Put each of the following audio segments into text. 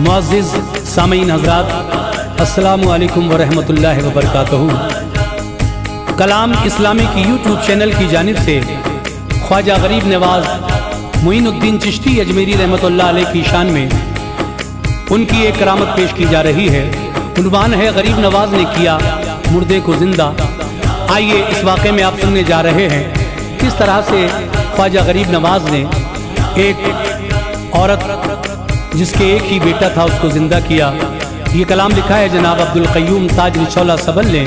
मुअज़्ज़िज़ सामीन हज़रात, अस्सलामु अलैकुम व रहमतुल्लाहि व बरकातहू। कलाम इस्लामी की यूट्यूब चैनल की जानिब से ख्वाजा गरीब नवाज़ मुईनुद्दीन चिश्ती अजमेरी रहमतुल्लाह अलैह की शान में उनकी एक करामत पेश की जा रही है। उन्वान है गरीब नवाज़ ने किया मुर्दे को जिंदा। आइए इस वाक़े में आप सुनने जा रहे हैं किस तरह से ख्वाजा गरीब नवाज़ ने एक औरत जिसके एक ही बेटा था उसको ज़िंदा किया। ये कलाम लिखा है जनाब अब्दुल क़य्यूम ताज निचौला सबल ने,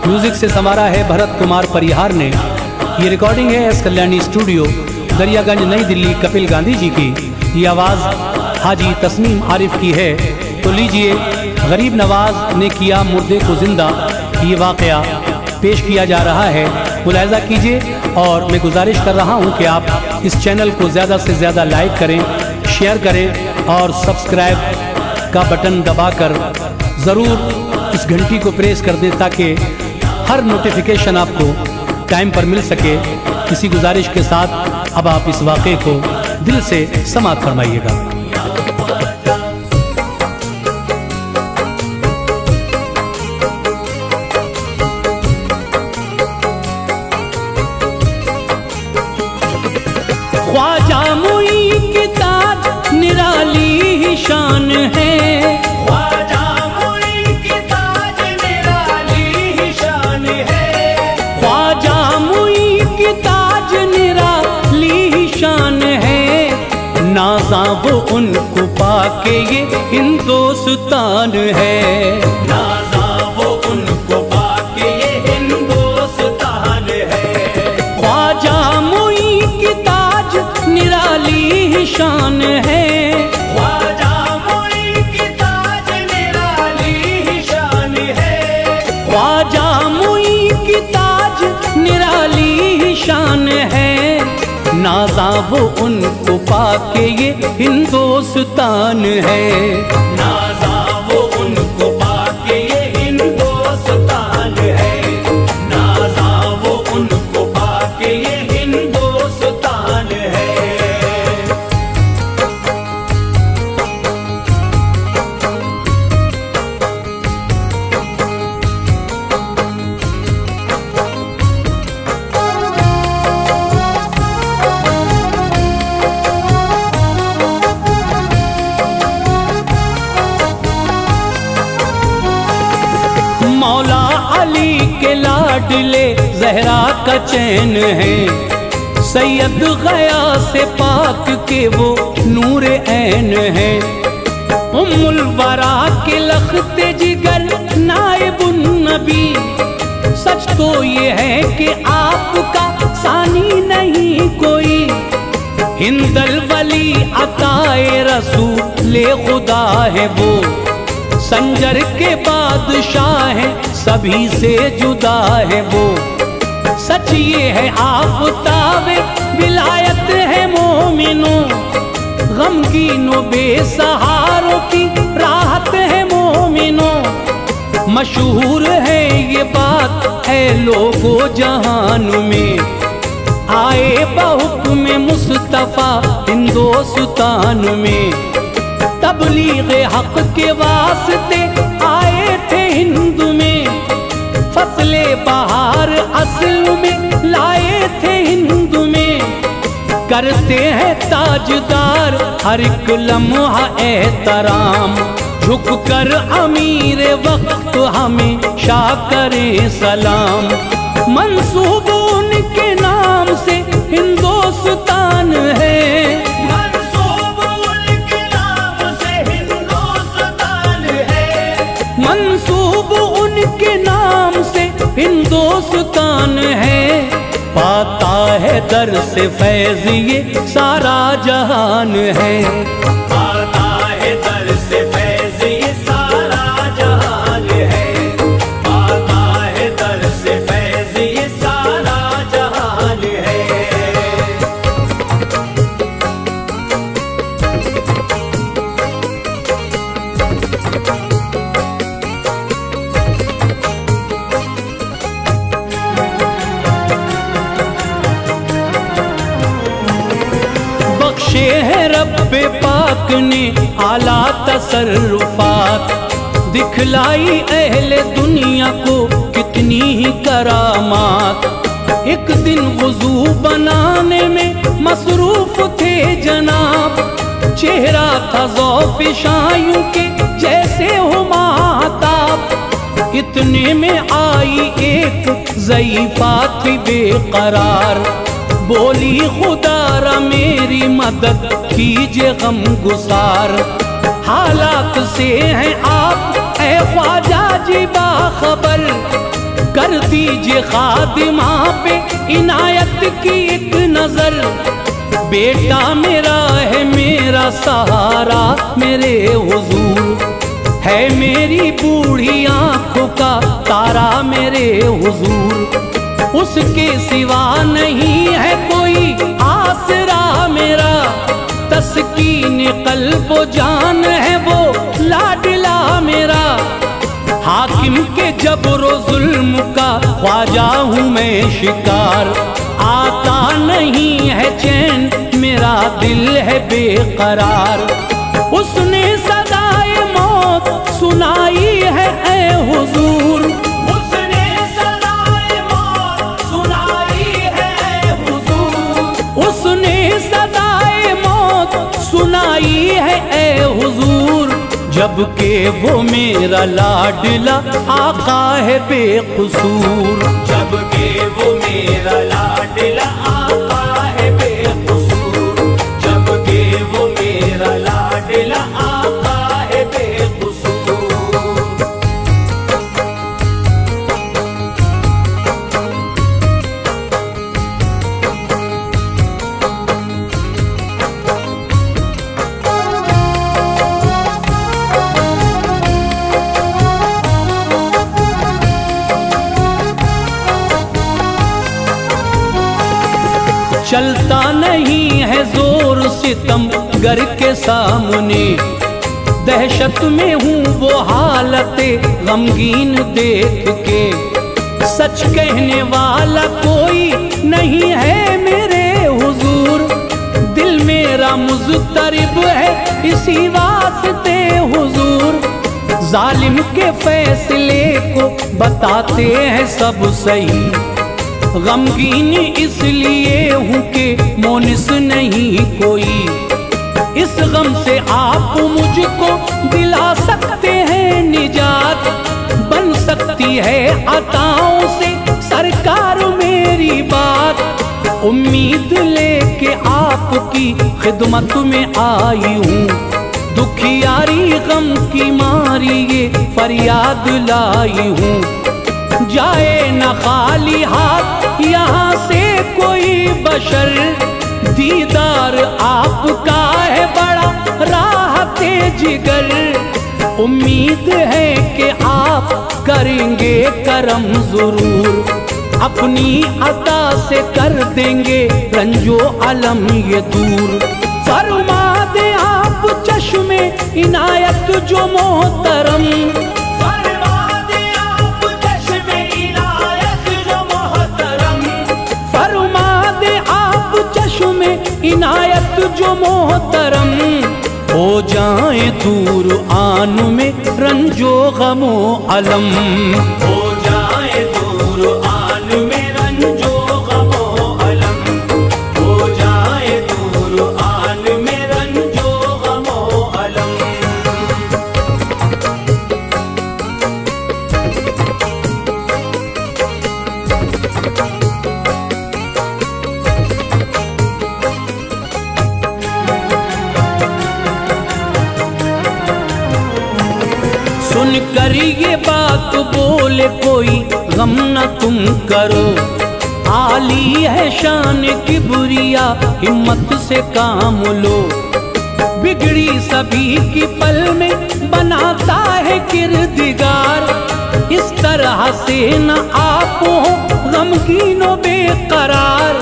म्यूज़िक से संवारा है भरत कुमार परिहार ने। ये रिकॉर्डिंग है एस कल्याणी स्टूडियो, दरियागंज, नई दिल्ली, कपिल गांधी जी की। ये आवाज़ हाजी तस्नीम आरिफ की है। तो लीजिए, गरीब नवाज़ ने किया मुर्दे को ज़िंदा, ये वाक़या पेश किया जा रहा है, मुलाहिज़ा कीजिए। और मैं गुजारिश कर रहा हूँ कि आप इस चैनल को ज़्यादा से ज़्यादा लाइक करें, शेयर करें और सब्सक्राइब का बटन दबाकर ज़रूर इस घंटी को प्रेस कर दें ताकि हर नोटिफिकेशन आपको टाइम पर मिल सके। इसी गुजारिश के साथ अब आप इस वाक़े को दिल से समाअत फरमाइएगा। ख्वाजा मुई की ताज निराली शान है, ख्वाजा मुई की ताज निराली शान है, ख्वाजा मुई की ताज निराली शान है। नाज़ा वो उनको पाके ये हिंदुस्तान है, नाज़ा वो उनको पाके ये हिंदुस्तान है। ख्वाजा मुई की ताज निराली शान है, ख्वाजा मुई की ताज निराली शान है, ख्वाजा मुई की ताज निराली शान है। नाज़ा वो उनको पाके ये हिंदुस्तान है, नाज़ा वो उनको पाके ये हिंदुस्तान है, नाज़ा वो उनको पाके ये हिंदुस्तान है। मौला अली के लाडले ज़हरा का चैन है, सैयद गया से पाक के वो नूर ऐन है। उम्मुल वरा के लख्ते जिगर नाइबुन नबी, सच तो ये है कि आपका सानी नहीं कोई। हिंदल वली अताए रसूल खुदा है वो, संजर के बादशाह है सभी से जुदा है वो। सच ये है आफ़ताब विलायत है मोमिनों, गमगीनों बेसहारों की राहत है मोमिनों। मशहूर है ये बात है लोगों जहान में, आए बहुक्म मुस्तफ़ा हिंदुस्तान में। तबलीग हक के वास्ते आए थे हिंद में, फसले बहार असल में लाए थे हिंद में। करते हैं ताजदार हर एक लम्हा एहतराम, झुक कर अमीर वक्त हमेशा करें सलाम। मंसूब उनके नाम से हिंदुस्तान है, मंसूब उनके नाम से हिंदुस्तान है, मंसूब उनके नाम से हिंदुस्तान है। पाता है दर से फैज़ ये सारा जहान है, आता है दर से फैज़ ये सारा जहान है, आता है दर से फैज़ ये सारा जहान है। बख्शे है रब्बे पाक आला तसर्रुफात, दिखलाई अहले दुनिया को कितनी ही करामात। एक दिन वुजू बनाने में मसरूफ थे जनाब, चेहरा था ज़ौफ़ शायूं के जैसे हो माताब। इतने में आई एक ज़ईफ़ा थी बेकरार, बोली खुदारा मेरी मदद कीजिए गम गुसार। हालात से हैं आप ऐ ख्वाजा जी बाखबर, कर दीजिए खादिमा पे इनायत की एक नजर। बेटा मेरा है मेरा सहारा मेरे हुजूर, है मेरी बूढ़ी आंखों का तारा मेरे हुजूर। उसके सिवा नहीं है कोई आसरा मेरा, तस्कीन क़ल्ब व जान है वो लाडला मेरा। हाकिम के जबरो जुल्म का ख्वाजा हूँ मैं शिकार, आता नहीं है चैन मेरा दिल है बेकरार। उसने सदाए मौत सुनाई है ऐ हुजूर, उसने सदाए मौत सुनाई है ऐ हुजूर, उसने सदाए मौत सुनाई है ऐ हुजूर। जबकि वो मेरा लाडला आका है बेकसूर, जबकि वो मेरा लाडला आका है बेकसूर, जबकि वो मेरा लाडला आका है बेकसूर। चलता नहीं है जोर सितम गर के सामने, दहशत में हूँ वो हालत गमगीन देख के। सच कहने वाला कोई नहीं है मेरे हुजूर, दिल मेरा मुज़तरिब है इसी वास्ते हुजूर। जालिम के फैसले को बताते हैं सब सही, गमगीन इसलिए हूँ कि मोनिस नहीं कोई। इस गम से आप मुझको दिला सकते हैं निजात, बन सकती है अताओं से सरकार मेरी बात। उम्मीद लेके आपकी खिदमत में आई हूँ, दुखियारी गम की मारी ये फरियाद लाई हूँ। जाए न खाली हाथ यहाँ से कोई बशर, दीदार आपका है बड़ा राहते जिगर। उम्मीद है कि आप करेंगे करम जरूर, अपनी अता से कर देंगे रंजो अलम ये दूर। फरमा दे आप चश्मे इनायत जो मोहतरम, इनायत जो मोहतरम। हो जाए दूर आन में रंजो गमो अलम, हो जाए दूर आन में रंजो गमो अलम, हो जाए दूर आन में रंजो गमो अलम। सुन कर ये बात बोले कोई गम न तुम करो, आली है शान किबरिया हिम्मत से काम लो। बिगड़ी सभी की पल में बनाता है किरदिगार, इस तरह से न आप हो गमगीनो बेकरार।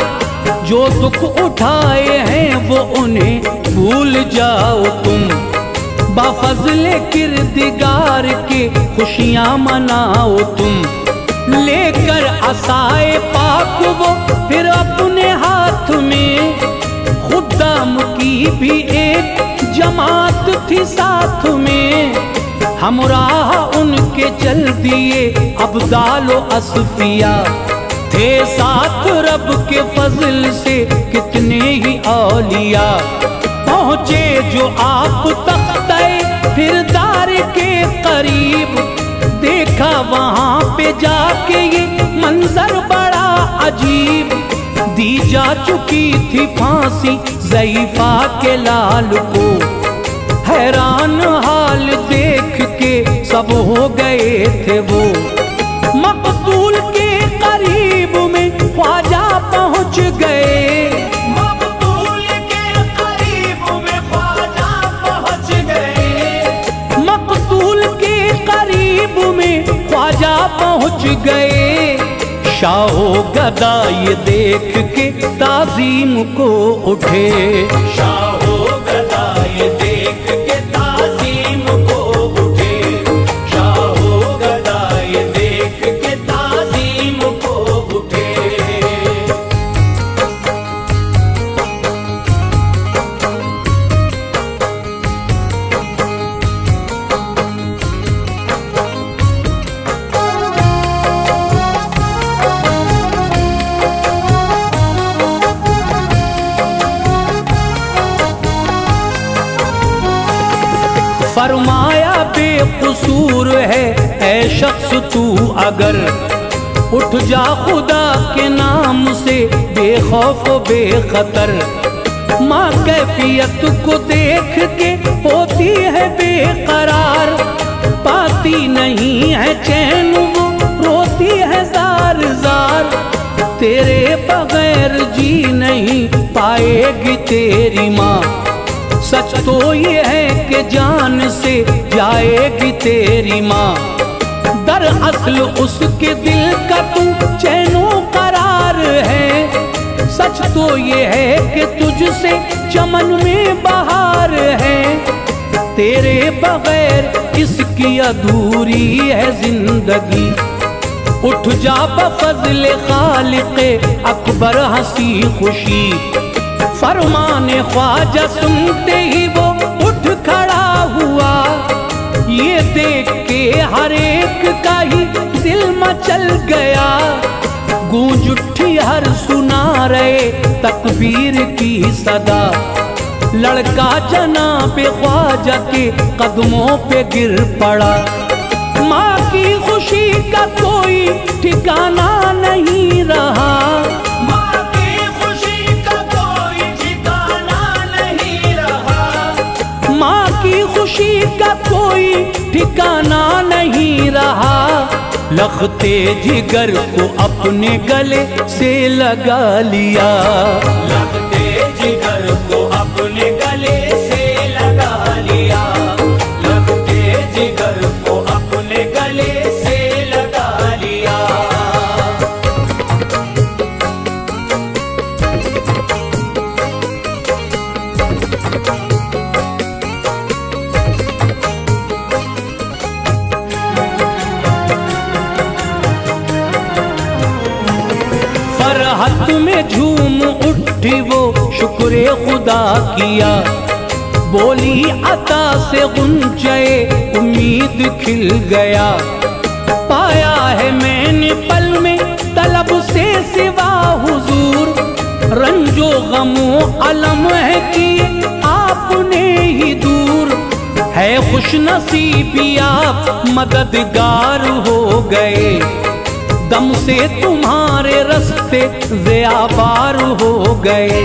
जो दुख उठाए हैं वो उन्हें भूल जाओ तुम, बाफज़ले किरदिगार के खुशियाँ मनाओ तुम। लेकर असाए पाक वो फिर अपने हाथ में, खुद्दाम की भी एक जमात थी साथ में, हमराह उनके चल दिए अब्दालो अस्फिया। थे साथ रब के फजल से कितने ही औलिया, पहुँचे जो आप तख्ते फिरदार के करीब। देखा वहाँ पे जाके ये मंजर बड़ा अजीब, दी जा चुकी थी फांसी ज़ईफ़ा के लाल को। हैरान हाल देख के सब हो गए थे वो, मकतूल के करीब में ख्वाजा पहुँच गए। मकतूल के करीब में ख्वाजा पहुँच गए। मकतूल के करीब में ख्वाजा पहुँच गए। शाहो गदा ये देख के ताज़ीम को उठे, शाहो गदा ये देख के ताज़ीम को उठे, शाहो गदा ये देख के ताज़ीम को उठे। फरमाया बेकसूर है ऐ शख्स तू अगर, उठ जा खुदा के नाम से बेखौफ बेखतर। माँ कैफियत को देख के होती है बेकरार, पाती नहीं है चैन वो रोती है जार जार। तेरे बगैर जी नहीं पाएगी तेरी माँ, सच तो ये है कि जान से जाएगी तेरी माँ। दरअसल उसके दिल का तू चैनो करार है, सच तो ये है कि तुझसे चमन में बहार है। तेरे बगैर इसकी अधूरी है जिंदगी, उठ जा बफज़ल खालिक़े अकबर हंसी खुशी। फरमाने ख्वाजा सुनते ही वो उठ खड़ा हुआ, ये देख के हर एक का ही दिल मचल गया। गूंज उठी हर सुना रहे तकबीर की सदा, लड़का जनाब ख्वाजा के कदमों पे गिर पड़ा। माँ की खुशी का कोई ठिकाना नहीं रहा, माँ की खुशी का कोई ठिकाना नहीं रहा। माँ की खुशी का कोई ठिकाना नहीं रहा। लखते जिगर को अपने गले से लगा लिया, लगते जिगर को अपने गले से लगा लिया, लगते जिगर को अपने गले से लगा लिया। फरहत में झूम उठी वो शुक्र खुदा किया, बोली अता से गुंजे उम्मीद खिल गया। पाया है मैंने पल में तलब से सिवा हुजूर, रंजो गमो अलम है कि आपने ही दूर। है खुश नसीबी आप मददगार हो गए, दम से तुम्हारे रास्ते ज़ियाबार हो गए।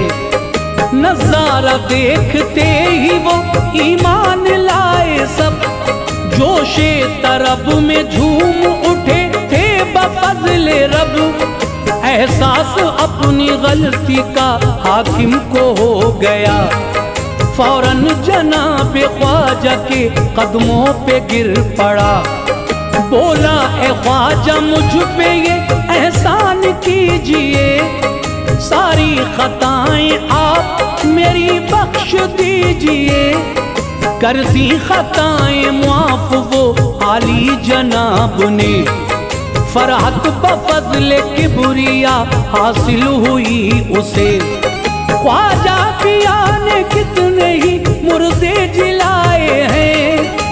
नज़ारा देखते ही वो ईमान लाए सब, जोशे तरब में झूम उठे थे बफज़ल रब। एहसास अपनी गलती का हाकिम को हो गया, फौरन जनाब ख्वाजा के कदमों पे गिर पड़ा। बोला ए ख्वाजा मुझ पे ये एहसान कीजिए, सारी खताएं आप मेरी बख्श दीजिए। कर दी खताएं मुआफ वो आली जनाब ने, फरहत बफज़ल किबरिया हासिल हुई उसे। ख्वाजा पिया ने कितने ही मुर्दे जिलाए हैं,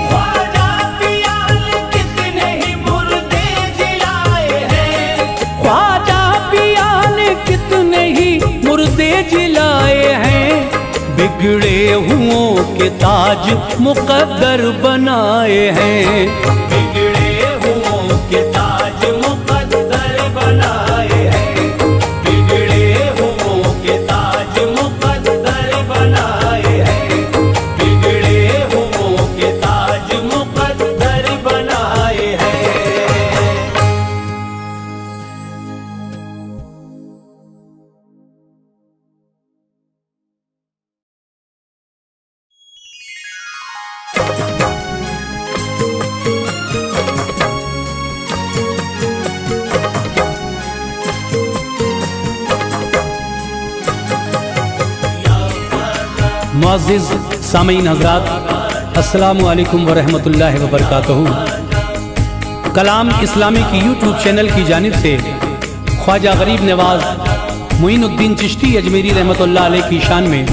ख्वाजा पिया ने कितने ही मुर्दे जिलाए हैं, ख्वाजा पिया ने कितने ही मुर्दे जिलाए हैं। बिगड़े हुओं के ताज मुकद्दर बनाए हैं, बिगड़े हुओं के ताज मुकद्दर बनाए हैं, बिगड़े हुओं के ताज मुकद्दर बनाए हैं, बिगड़े हुओं के ताज मुकद्दर बनाए हैं। मुअज़्ज़िज़ सामीन हज़रात, अस्सलामु अलैकुम वरहमतुल्लाहि वबरकातुहू। कलाम इस्लामी की यूट्यूब चैनल की जानिब से ख्वाजा गरीब नवाज मोइनुद्दीन चिश्ती अजमेरी रहमतुल्लाह अलैह की शान में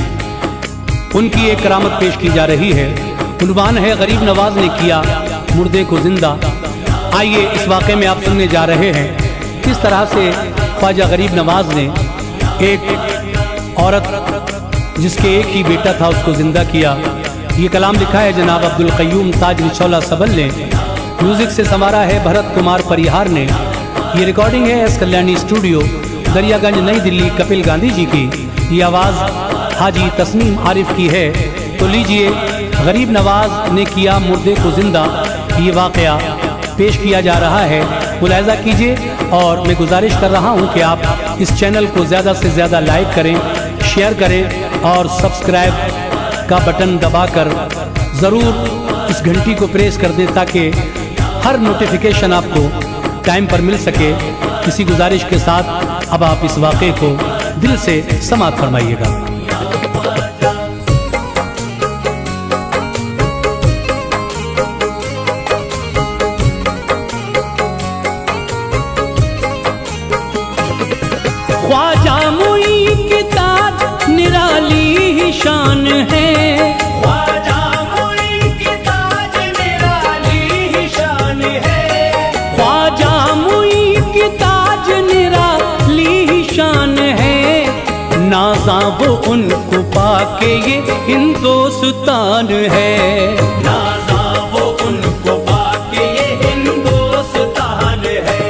उनकी एक करामत पेश की जा रही है। उन्वान है गरीब नवाज ने किया मुर्दे को जिंदा। आइए इस वाक़े में आप सुनने जा रहे हैं किस तरह से ख्वाजा गरीब नवाज ने एक औरत जिसके एक ही बेटा था उसको जिंदा किया। ये कलाम लिखा है जनाब अब्दुल क़य्यूम ताज निचौला सबल ने, म्यूज़िक से संवारा है भरत कुमार परिहार ने। ये रिकॉर्डिंग है एस कल्याणी स्टूडियो, दरियागंज, नई दिल्ली, कपिल गांधी जी की। ये आवाज़ हाजी तस्नीम आरिफ की है। तो लीजिए, गरीब नवाज ने किया मुर्दे को जिंदा, ये वाक़या पेश किया जा रहा है, मुलाहिज़ा कीजिए। और मैं गुजारिश कर रहा हूँ कि आप इस चैनल को ज़्यादा से ज़्यादा लाइक करें, शेयर करें और सब्सक्राइब का बटन दबाकर ज़रूर इस घंटी को प्रेस कर दें ताकि हर नोटिफिकेशन आपको टाइम पर मिल सके। इसी गुजारिश के साथ अब आप इस वाक़े को दिल से समाअत फरमाइएगा। ख्वाजा मुई की ताज निराली ही शान है, ख्वाजा मुई की ताज निराली ही शान है, ख्वाजा मुई की ताज निराली ही शान है। नाज़ा वो उनको पाके ये हिंदुस्तान है, नाज़ा वो उनको पाके ये हिंदुस्तान है।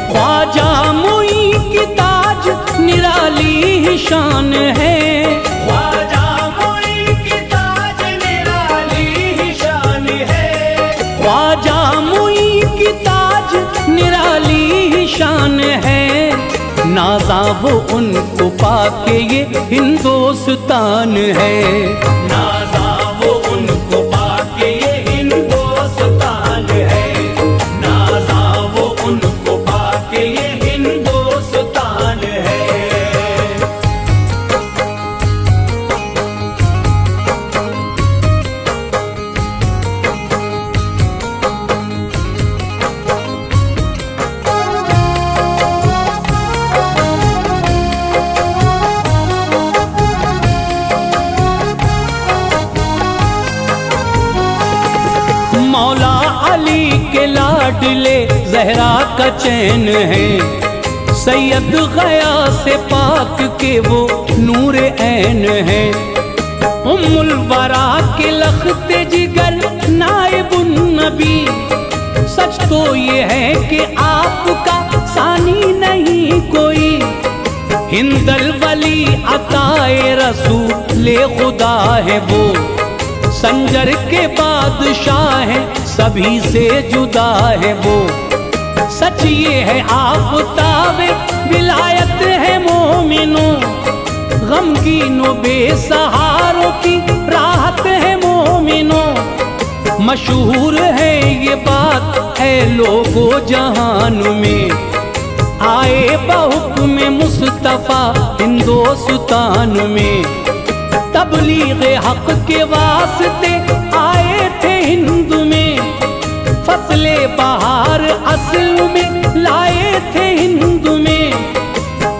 ख्वाजा मुई की ताज निराली ही शान है, ख्वाजा मुई की ताज निराली ही शान है, ख्वाजा मुई की ताज निराली ही शान है। नाज़ा वो उनको पाके ये हिंदुस्तान है, नाज़ा वो उनको पाके ये हिंदुस्तान है, नाज़ा वो उनको पाके ये हिंदुस्तान है। मौला अली के लाडले ज़हरा का चैन है, सैयद गया से पाक के वो नूर ऐन है। उम्मुल वरा के लख्ते जिगर नाइबुन नबी, सच तो ये है कि आपका सानी नहीं कोई। हिंदल वली अताए रसूले खुदा है वो, संजर के बादशाह है सभी से जुदा है वो। सच ये है आफ़ताब विलायत है मोमिनों, गमगीनों बेसहारों की राहत है मोमिनों। मशहूर है ये बात है लोगो जहान में, आए बहुक्म मुस्तफ़ा हिंदुस्तान में। तबलीग हक के वास्ते आए थे हिंद में, फसले बहार असल में लाए थे हिंद में।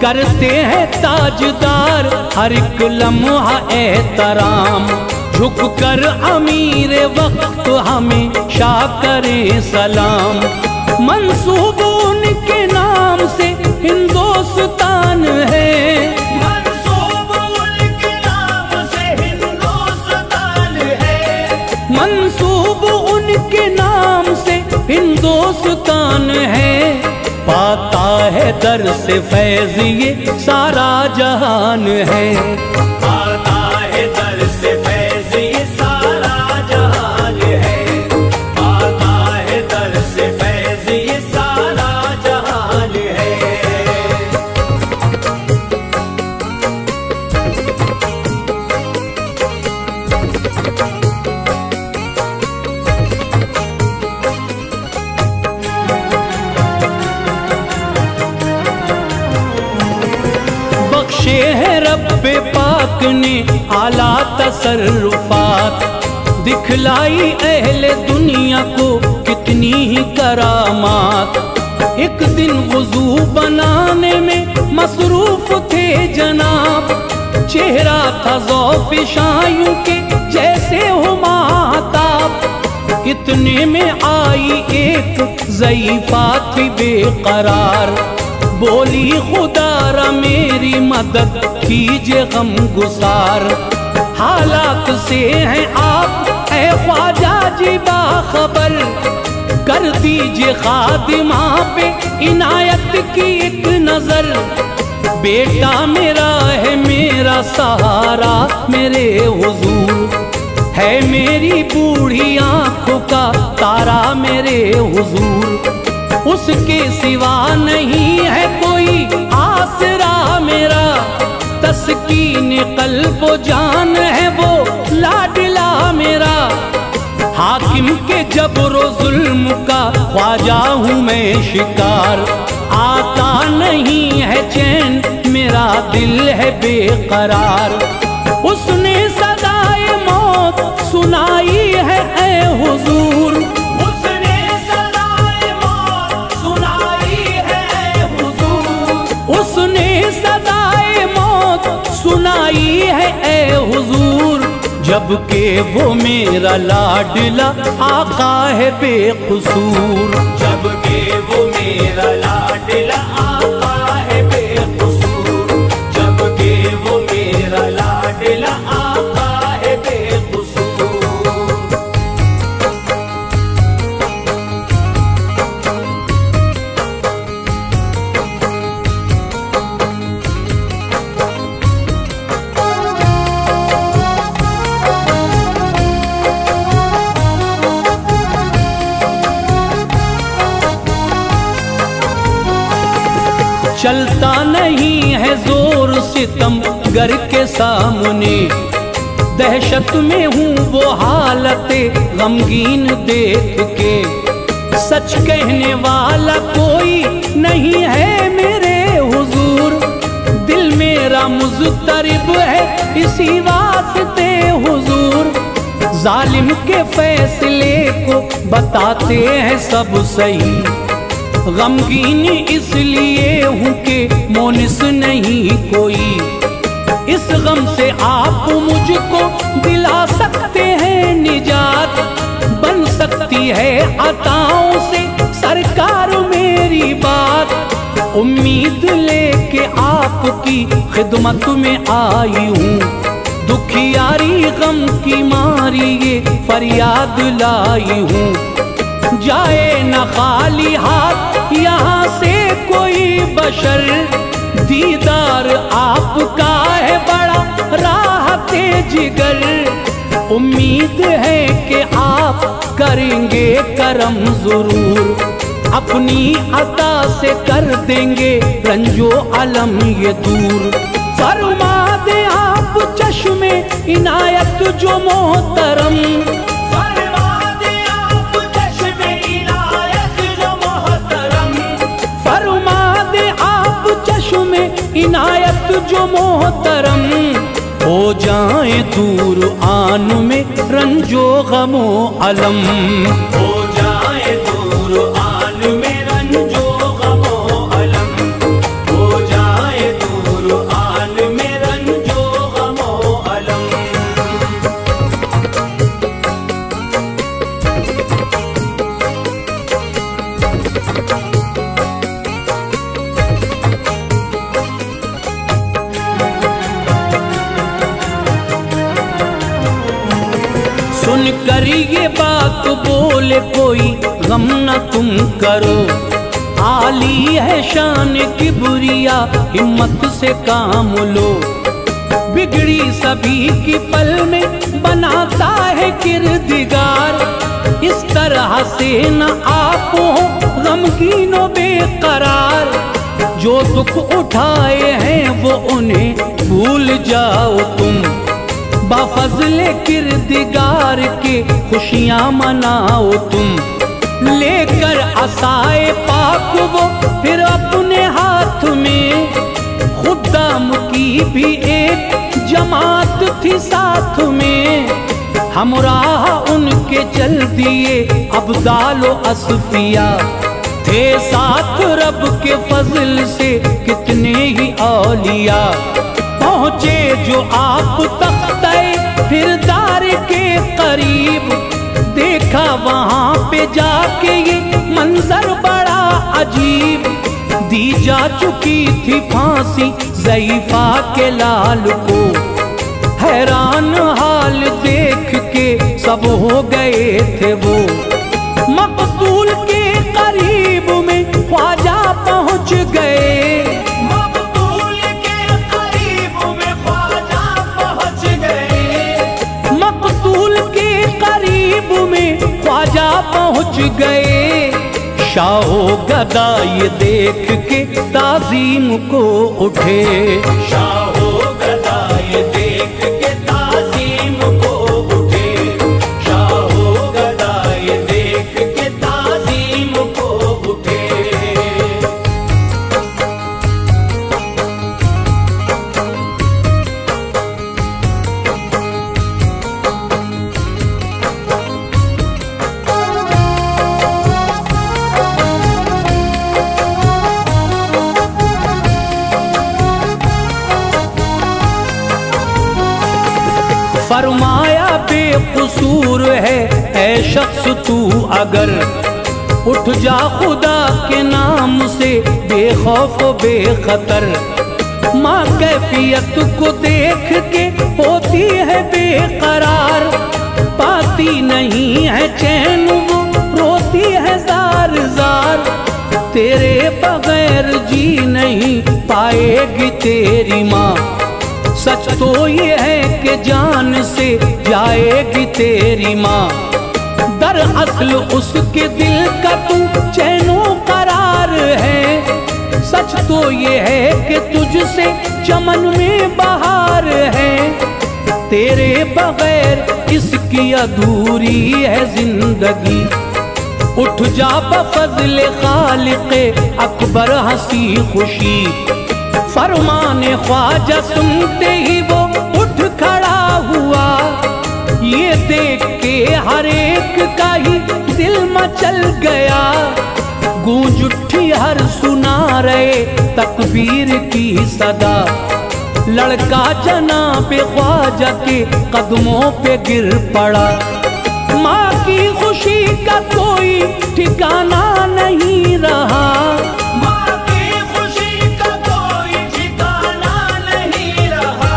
करते हैं ताजदार हर एक लम्हा एहतराम। झुक कर अमीर वक्त हमेशा करें सलाम। मंसूब उनके नाम से हिंदुस्तान है, मंसूब उनके नाम से हिंदुस्तान है, मंसूब उनके नाम से हिंदुस्तान है। पाता है दर से फैज़ ये सारा जहान है। आता है दर से फैज़ ये सारा जहान है, आता है दर से फैज़ ये सारा जहान है। बख्शे है रब्बे पाक ने आला तसर्रुफात, दिखलाई अहले दुनिया को कितनी ही करामात। एक दिन वुजू बनाने में मसरूफ थे जनाब, चेहरा था ज़ौफ़ शायू के जैसे हो माताब। इतने में आई एक ज़ईफ़ा थी बेकरार, बोली खुदारा मेरी मदद कीजिए गम गुसार। हालात से हैं आप ऐ ख्वाजा जी बाखबर, कर दीजिए खादिमा पे इनायत की एक नजर। बेटा मेरा है मेरा सहारा मेरे हुजूर, है मेरी बूढ़ी आंखों का तारा मेरे हुजूर। उसके सिवा नहीं है कोई आसरा मेरा, तस्कीन कल्ब जान है वो लाडला मेरा। हाकिम के जबरो जुल्म का ख्वाजा हूँ मैं शिकार, आता नहीं है चैन मेरा दिल है बेकरार। उसने सदाए मौत सुनाई है ऐ हुजूर, उसने सदाए मौत सुनाई है हुजूर, उसने सदाए मौत सुनाई है ऐ हुजूर। जबकि वो मेरा लाडला आका है बेकसूर, जबकि वो मेरा लाडला आका है बेकसूर, जबकि वो मेरा लाडला आका है बेकसूर। चलता नहीं है जोर सितम गर के सामने, दहशत में हूँ वो हालते गमगीन देख के। सच कहने वाला कोई नहीं है मेरे हुजूर, दिल मेरा मुज़तरिब है इसी वास्ते हुजूर। जालिम के फैसले को बताते हैं सब सही, गमगीन इसलिए हूँ कि मोनिस नहीं कोई। इस गम से आप मुझको दिला सकते हैं निजात, बन सकती है अताओं से सरकार मेरी बात। उम्मीद लेके आपकी खिदमत में आई हूँ, दुखियारी गम की मारी ये फरियाद लाई हूँ। जाए न खाली हाथ यहाँ से कोई बशर, दीदार आपका है बड़ा राहते जिगर। उम्मीद है कि आप करेंगे करम जरूर, अपनी अता से कर देंगे रंजो अलम ये दूर। फरमा दे आप चश्मे इनायत जो मोहतरम, इनायत जो मोहतरम। हो जाए दूर आन में रंजो गमो अलम, हो जाए दूर आन में रंजो गमो अलम, हो जाए अगर ये बात बोले कोई गम न तुम करो, आली है शान किबरिया हिम्मत से काम लो। बिगड़ी सभी की पल में बनाता है किरदिगार, इस तरह से न आप हो गमगीनो बेकरार। जो दुख उठाए हैं वो उन्हें भूल जाओ तुम, बाफज़ले किरदिगार के खुशियाँ मनाओ तुम। लेकर असाए पाक वो फिर अपने हाथ में, खुदाम की भी एक जमात थी साथ में। हमराह उनके चल दिए अब्दालो अस्फिया, थे साथ रब के फजल से कितने ही औलिया। पहुँचे जो आप तख्ते फिरदार के करीब, देखा वहाँ पे जाके ये मंजर बड़ा अजीब। दी जा चुकी थी फांसी ज़ईफ़ा के लाल को, हैरान हाल देख के सब हो गए थे वो। मक़तूल के करीब में ख्वाजा पहुँच गए, मक़तूल के करीब में ख्वाजा पहुँच गए। मक़तूल के करीब में ख्वाजा पहुँच गए। शाहो गदा ये देख के ताज़ीम को उठे, शाहो गदा ये देख के ताज़ीम को उठे, शाहो गदा ये देख के ताज़ीम को उठे। फरमाया बेकसूर है ऐ शख्स तू अगर, उठ जा खुदा के नाम से बेखौफ बेखतर। माँ कैफियत को देख के होती है बेकरार, पाती नहीं है चैन वो रोती है जार जार। तेरे बगैर जी नहीं पाएगी तेरी माँ, सच तो ये है कि जान से जाएगी तेरी माँ। दरअसल उसके दिल का तू चैनो करार है, सच तो ये है कि तुझसे चमन में बहार है। तेरे बगैर इसकी अधूरी है जिंदगी, उठ जा बफज़ले खालिक़े अकबर हंसी खुशी। फरमाने ख्वाजा सुनते ही वो उठ खड़ा हुआ, ये देख के हर एक का ही दिल मचल गया। गूंज उठी हर सुना रहे तकबीर की सदा, लड़का जनाब ख्वाजा के कदमों पे गिर पड़ा। माँ की खुशी का कोई ठिकाना नहीं रहा, माँ की खुशी का कोई ठिकाना नहीं रहा,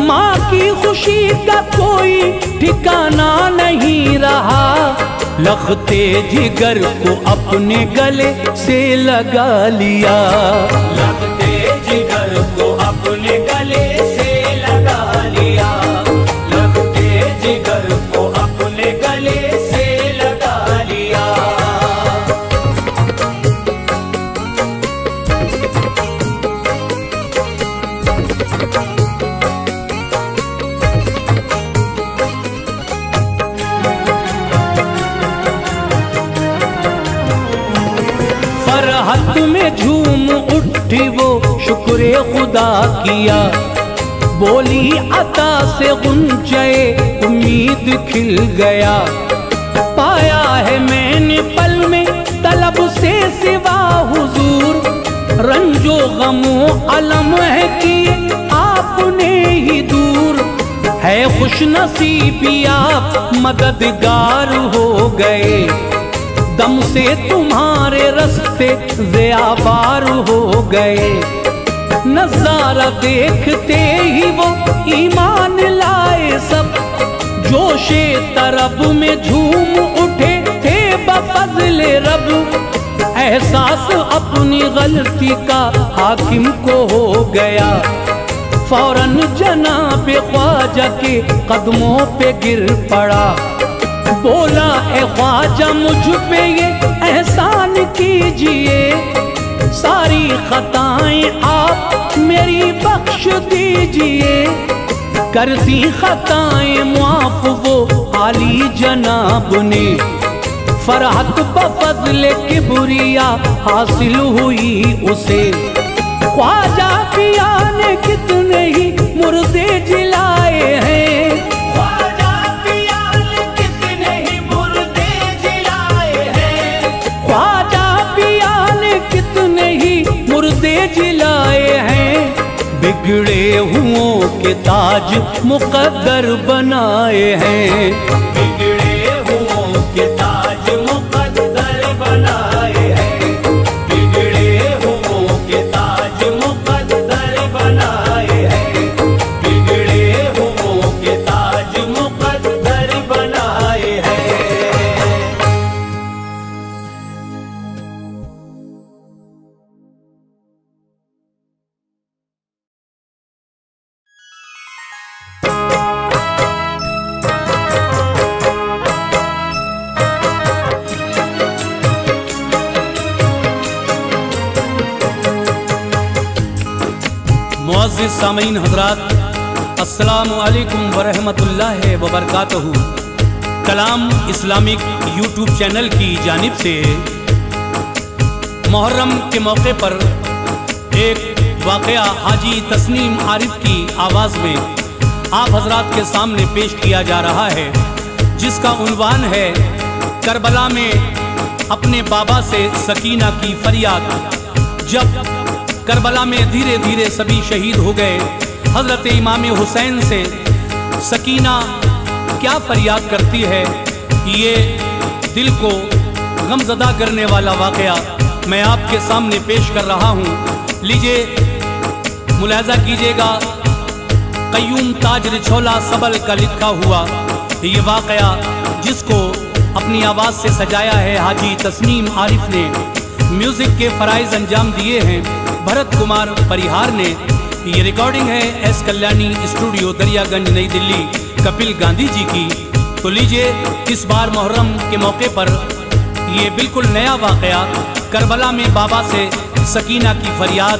माँ की खुशी का कोई ठिकाना नहीं रहा। लखते जिगर को अपने गले से लगा लिया, लगते जिगर को अपने गले से लगा लिया, लगते जिगर को अपने गले से लगा लिया। फरहत में झूम उठी वो शुक्र खुदा किया, बोली अता से गुंजे उम्मीद खिल गया। पाया है मैंने पल में तलब से सिवा हुजूर, रंजो गमो अलम है कि आपने ही दूर। है खुश नसीबी आप मददगार हो गए, दम से तुम्हारे रास्ते ज़ियाबार हो गए। नज़ारा देखते ही वो ईमान लाए सब, जोशे तरब में झूम उठे थे बफज़्ल रब। एहसास अपनी गलती का हाकिम को हो गया, फौरन जनाब ख्वाजा के कदमों पे गिर पड़ा। बोला ए ख्वाजा मुझ पे ये एहसान कीजिए, सारी खताएं आप मेरी बख्श दीजिए। कर दी खताएं मुआफ वो आली जनाब ने, फरहत बफज़्ल किबरिया हासिल हुई उसे। ख्वाजा पिया ने कितने ही मुर्दे जिलाए हैं, ख्वाजा पिया ने कितने ही मुर्दे जिलाए हैं, ख्वाजा पिया ने कितने ही मुर्दे जिलाए हैं। बिगड़े हुओं के ताज मुक़द्दर बनाए हैं, बिगड़े हुओं के ताज मुक़द्दर बनाए हैं, बिगड़े हुओं के ताज मुक़द्दर बनाए हैं, बिगड़े हुओं के ताज मुक़द्दर बनाए हैं। मुअज़्ज़िज़ सामीन हज़रात, अस्सलामु अलैकुम वरहमतुल्लाहि वबरकातुहू। कलाम इस्लामिक यूट्यूब चैनल की जानिब से मुहर्रम के मौके पर एक वाक़या हाजी तस्नीम आरिफ की आवाज़ में आप हज़रात के सामने पेश किया जा रहा है, जिसका उन्वान है करबला में अपने बाबा से सकीना की फरियाद। जब करबला में धीरे धीरे सभी शहीद हो गए, हज़रत इमाम हुसैन से सकीना क्या फरियाद करती है, ये दिल को गमज़दा करने वाला वाक़या मैं आपके सामने पेश कर रहा हूँ। लीजिए मुलाहज़ा कीजिएगा, क़य्यूम ताज रिछोला सबल का लिखा हुआ ये वाक़या, जिसको अपनी आवाज़ से सजाया है हाजी तस्नीम आरिफ ने। म्यूज़िक के फ़राइज़ अंजाम दिए हैं भरत कुमार परिहार ने। ये रिकॉर्डिंग है एस कल्याणी स्टूडियो, दरियागंज, नई दिल्ली, कपिल गांधी जी की। तो लीजिए इस बार मुहर्रम के मौके पर ये बिल्कुल नया वाक़या, करबला में बाबा से सकीना की फरियाद,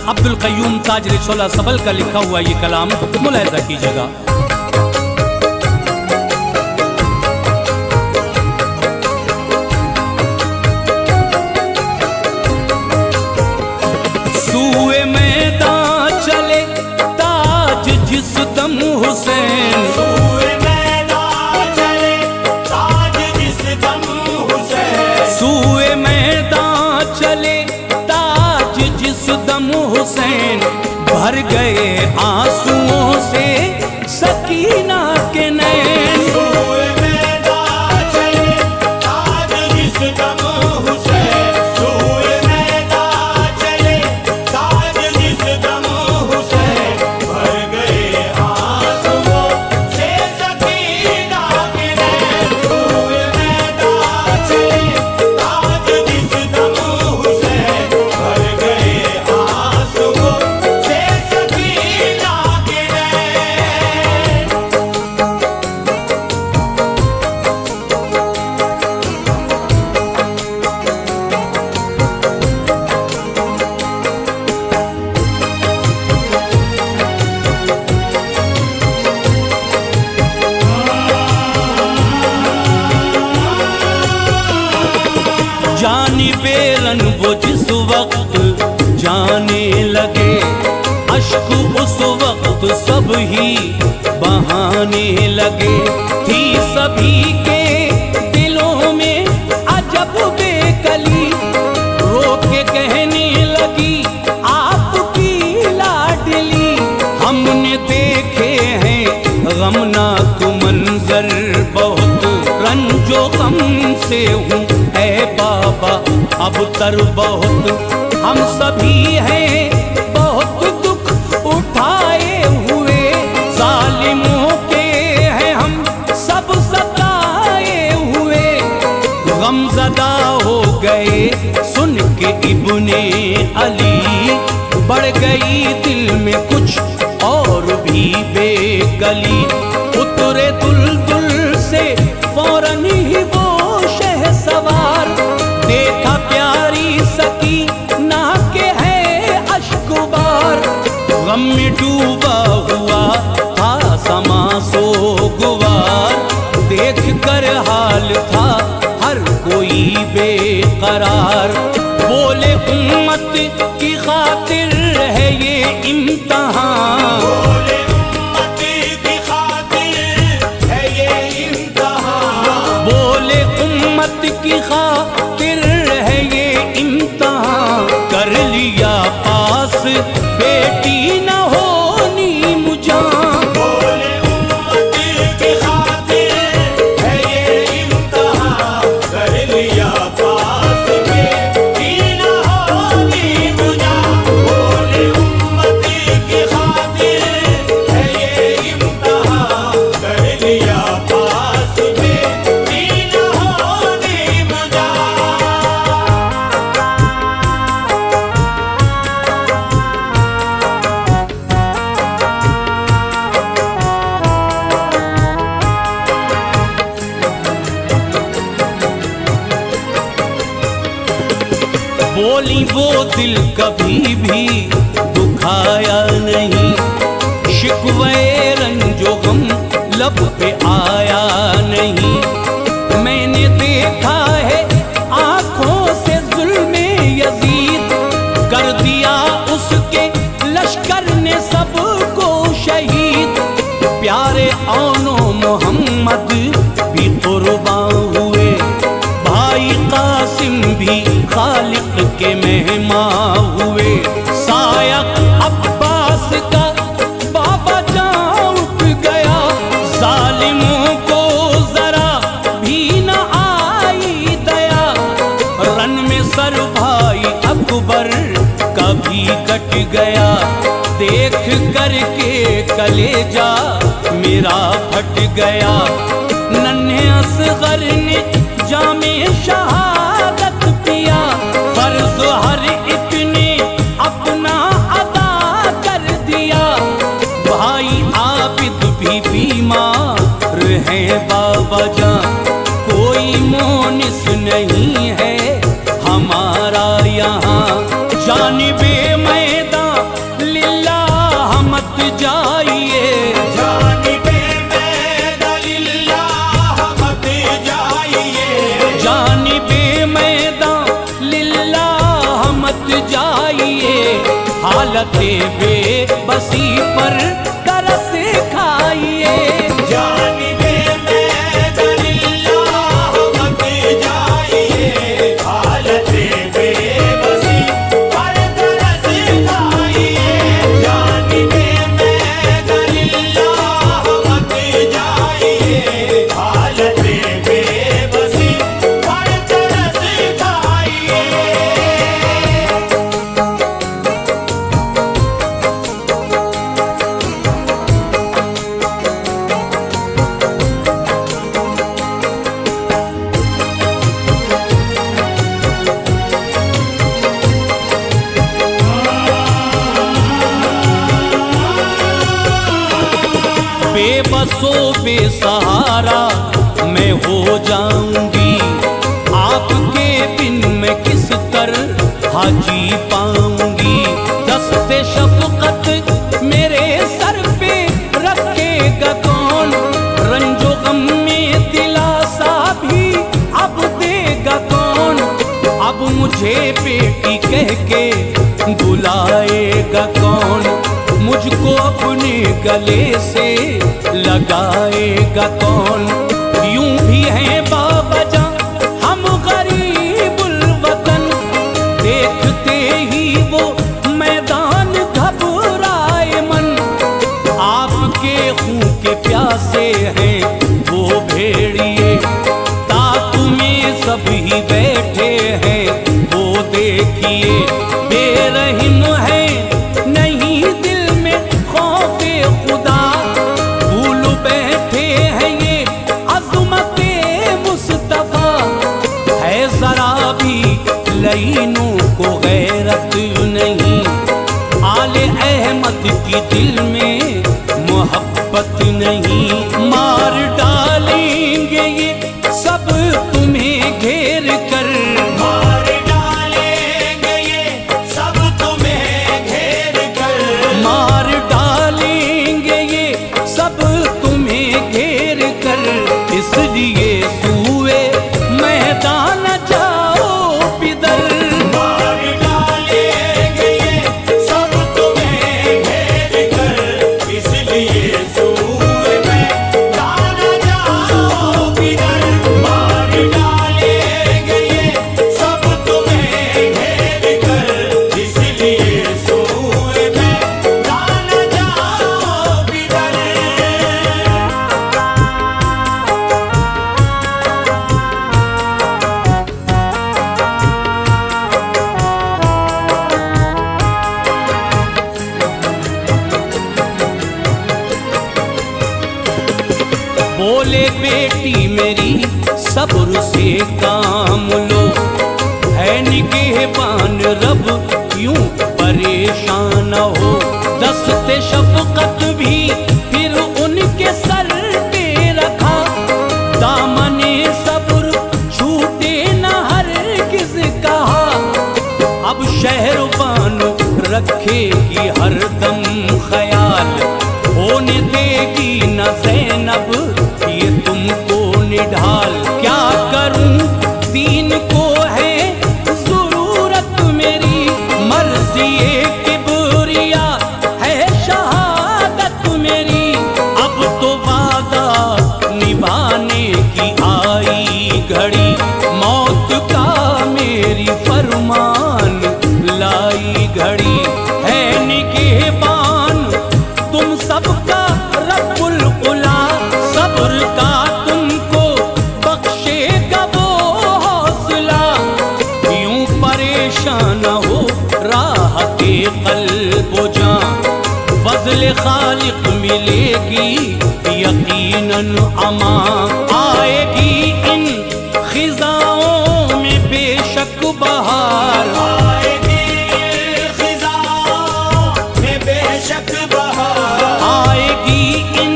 अब्दुल क़य्यूम ताज रिछोला सबल का लिखा हुआ ये कलाम मुलाहिज़ा कीजिएगा। सूए मैदान चले ताज जिस दम हुसैन, सूए मैदान चले ताज जिस दम हुसैन, सूए मैदान चले ताज जिस दम हुसैन। भर गए आंसुओं से सकीना के नैन, सूए मैदान चले ताज जिस दम हुसैन, सूए मैदान चले ताज जिस दम हुसैन। भर गए आंसुओं से सकीना के नैन, सूए मैदान चले ताज जिस दम हुसैन। भर गए आंसुओं से सकीना के नैन। जानी बेरन वो जिस वक्त जाने लगे, अश्क उस वक्त सब ही बहाने लगे। थी सभी के दिलों में अजब बेकली, रो के कहने लगी आपकी लाडली। हमने देखे हैं गमनाक मंजर बहुत, रंजो गम से हूँ है बाबा अब तर बहुत। हम सभी हैं बहुत दुख उठाए हुए, जालिमों के हैं हम गमज़दा हो गए सुन के इब्ने अली, बढ़ गई दिल में कुछ और भी बेकली। उतरे दुलदुल से फौरन ही वो शहसवार, देखा प्यारी सकीना के है अश्कबार। गम में डूबा हुआ था समा सोगवार, देख कर हाल था हर कोई बेकरार। बोले उम्मत की खातिर है ये इम्तिहान, बोले उम्मत की खातिर है ये इम्तिहान, बोले उम्मत की खातिर है ये इम्तिहान। कर लिया पास बेटी न होनी मुझां, बोले उम्मत की खातिर है ये इम्तिहान। कर लिया पास बेटी न होनी मुझा, बोले उम्मत की खातिर है ये इम्तिहान। कर लिया पास बेटी न होनी मुझा। बोली वो दिल कभी भी दुखाया नहीं, शिकवे रंजो गम लब पे आया नहीं। मैंने देखा है आंखों से जुल्मे यजीद, कर दिया उसके लश्कर ने सबको शहीद। प्यारे औनो मोहम्मद भी कुर्बान हुए, भाई कासिम भी खालिक के मेहमान हुए। सायक अब्बास का बाबा जान उठ गया, जालिमों को जरा भी न आई दया। रन में सर भाई अकबर का भी कट गया, देख करके कलेजा मेरा फट गया। नन्हे असगर ने जामे शहादत पिया, फर्ज हर एक ने अपना अदा कर दिया। भाई आबिद भी बीमार हैं बाबा जान, कोई मोनिस नहीं है हमारा यहाँ। जानिबे मैदान लिल्लाह मत जाइए, जानिबे मैदान लिल्लाह मत जाइए, जानिबे मैदान लिल्लाह मत जाइए। हालते बेबसी पर तरस खाइए, जानिबे मैदान लिल्लाह मत जाइए। हालत बेबसी पर तरस खाइए, जानिबे मैदान लिल्लाह मत जाइए। हालत बेबसी पर तरस खाइए। बेबसो बेसहारा मैं हो जाऊंगी, आपके बिन मैं किस तरह जी पाऊंगी। दस्ते शफकत मेरे सर पे रखेगा कौन, रंजो गम में दिलासा भी अब देगा कौन। अब मुझे बेटी कह के बुलाएगा कौन, मुझको अपने गले से लगाएगा कौन। यूं भी है बाबा जान हम गरीबुल वतन, देखते ही वो मैदान घबराए मन। आपके खून के प्यासे हैं वो भेड़िए, ताकू में सभी बैठे हैं वो देखिए। बेरहिम है नहीं दिल में खौफे खुदा, भूल बैठे हैं ये हुसैनों को गैरत नहीं, आले अहमद की दिल में मोहब्बत नहीं। मार डालेंगे ये सब तुम्हें घेर कर, मार डालेंगे ये सब तुम्हें घेर कर, मार डालेंगे ये सब तुम्हें घेर कर। इसलिए सूए मैदान जाओ पिदर, मार डालेंगे ये सब तुम्हें घेर कर, इसलिए सूए में दाना जाओ किधर। मार डालेंगे ये सब तुम्हें घेर कर, इसलिए सूए में दाना जाओ किधर। बोले बेटी मेरी सब्र से काम लो, है निगहबान रब यूं परेशान हो। दस्ते शफकत भी फिर उनके सर पे रखा, दामने सब्र छूटे न हर किस कहा। अब शहरबान रखेगी हरदम ख्याल, होने देगी न ज़ैनब ये तुमको निढाल। क्या करूं दीन को है जरूरत मेरी, मर्ज़ी किबरिया है शहादत मेरी। अब तो वादा निभाने की आई घड़ी, मौत का मेरी फरमान लाई घड़ी। है निगहबान तुम सबका रब्बुल उला, सब्र का तुमको बख्शेगा वो हौसला। यूं परेशान हो राहते क़ल्ब जां, फज़्ल खालिक मिलेगी यकीनन अमा। आएगी इन खिज़ाओं में बेशक बहार, आएगी खिज़ाओं में बेशक बहार, आएगी इन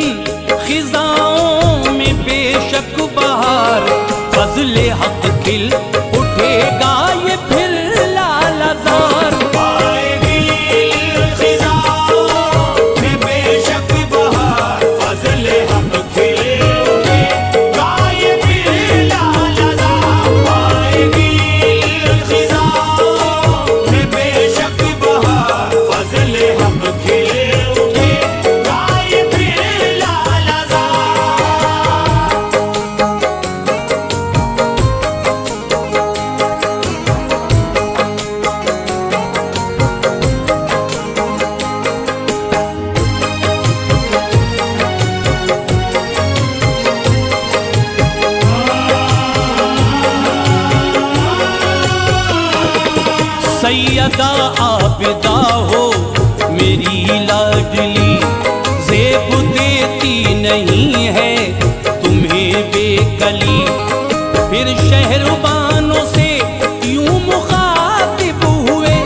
खिज़ाओं में बेशक बहार। फज़्ल हक खिल उठेगा ये फिर लालजार। आएगी खिज़ाओं में बेशक बहार, फज़्ल हक खिल उठेगा ये फिर लालजार। आएगी खिज़ाओं में बेशक बहार, फज़्ल हक खिल उठेगा ये फिर लालजार। सैयदा आबिदा हो मेरी लाडली, ज़ेब देती नहीं है तुम्हें बेकली। फिर शहरबानों से यूं मुखातिब हुए,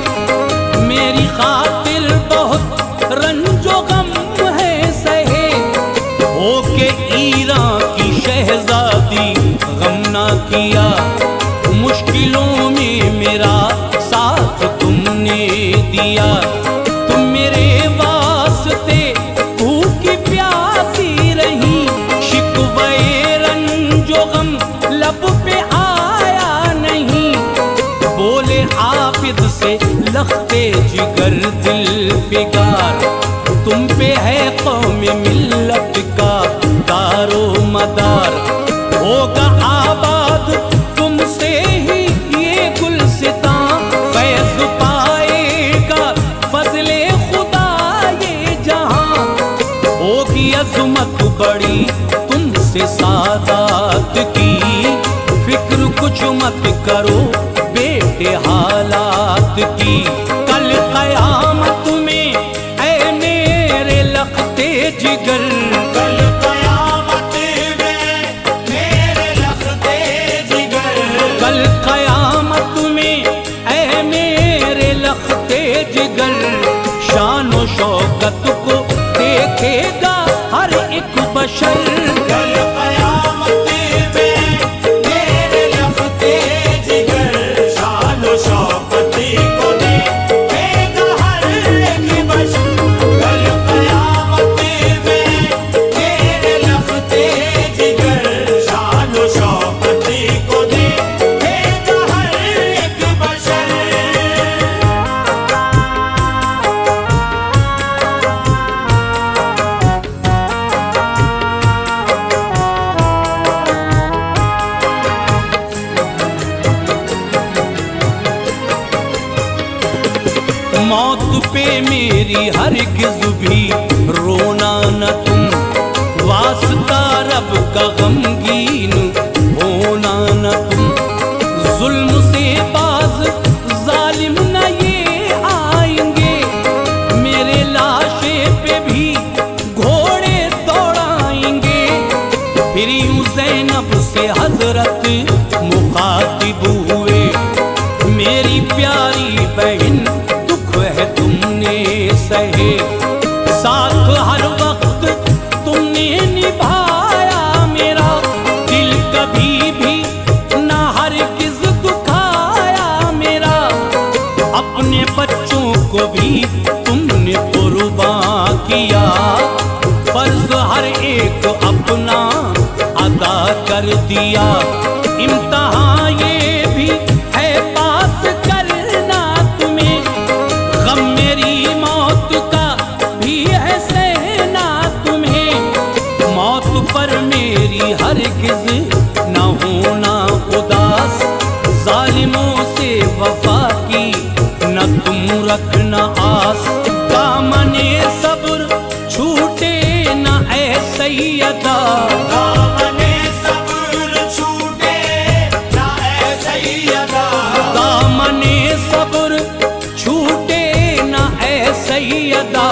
मेरी खातिर बहुत रंजो गम है सहे। होके ईरान की शहजादी गम ना किया, मुश्किलों में मेरा साथ तुमने दिया। तुम मेरे वास्ते भूखी प्यासी रही, शिकवे रंजो गम लब पे आया नहीं। बोले आबिद से लखते जिगर दिल फिगार, तुम पे है कौम मिल्लत का दारो मदार। होगा आबाद तुमसे ही ये गुलसितां, फैज़ पाएगा फज़ले खुदा ये जहां। होगी अज़मत बड़ी तुमसे सादात की, फिक्र कुछ मत करो बेटे हालात की। कल क़यामत में ऐ मेरे लखते जिगर, कल क़यामत में मेरे लखते जिगर, कल क़यामत में बशर। कल क़यामत में मेरे लफ्ते जिगर शान व शौकत को देखेगा हर एक बशर। कल क़यामत में मेरे लफ्ते जिगर शान व शौकत को देखेगा हर एक बशर। मौत पे मेरी हरगिज़ भी रोना न तुम, वास्ता रब का गमगीन होना न तुम। जुल्म से बाज जालिम न ये आएंगे, मेरे लाशे पे भी घोड़े दौड़ाएंगे। फिर यूं ज़ैनब से हजरत मुखातिब हुए, मेरी प्यारी बहन दुख है तुमने सहे, साथ हर वक्त तुमने निभाया मेरा, दिल कभी भी ना हरगिज़ दुखाया मेरा। अपने बच्चों को भी तुमने कुर्बान किया, फर्ज हर एक अपना अदा कर दिया। इम्तिहान ये भी है पास करना तुम्हें, गम मेरी मौत का भी है सहना तुम्हें। मौत पर मेरी हरगिज़ न होना उदास, जालिमों से वफा की न तुम रखना आस। दामने सब्र छूटे न ऐ सैयदा, दामने सब्र छूटे ना ऐ सैयदा। दामने सब्र छूटे न ऐ सैयदा।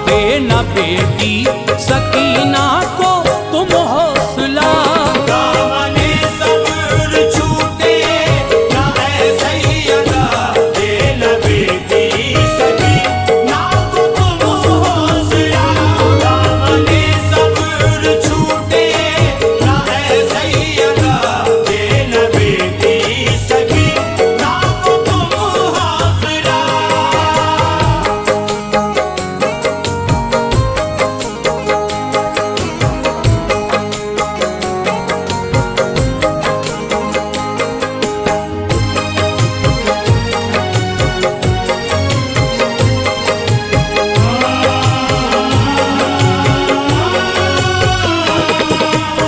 देना बेटी सकीना को तुम हौसला, दामने सब्र छूटे ना ऐ सैयदा। देना बेटी सकीना को तुम हौसला। दामने सब्र छूटे ना ऐ सैयदा। देना बेटी सकीना को तुम हौसला।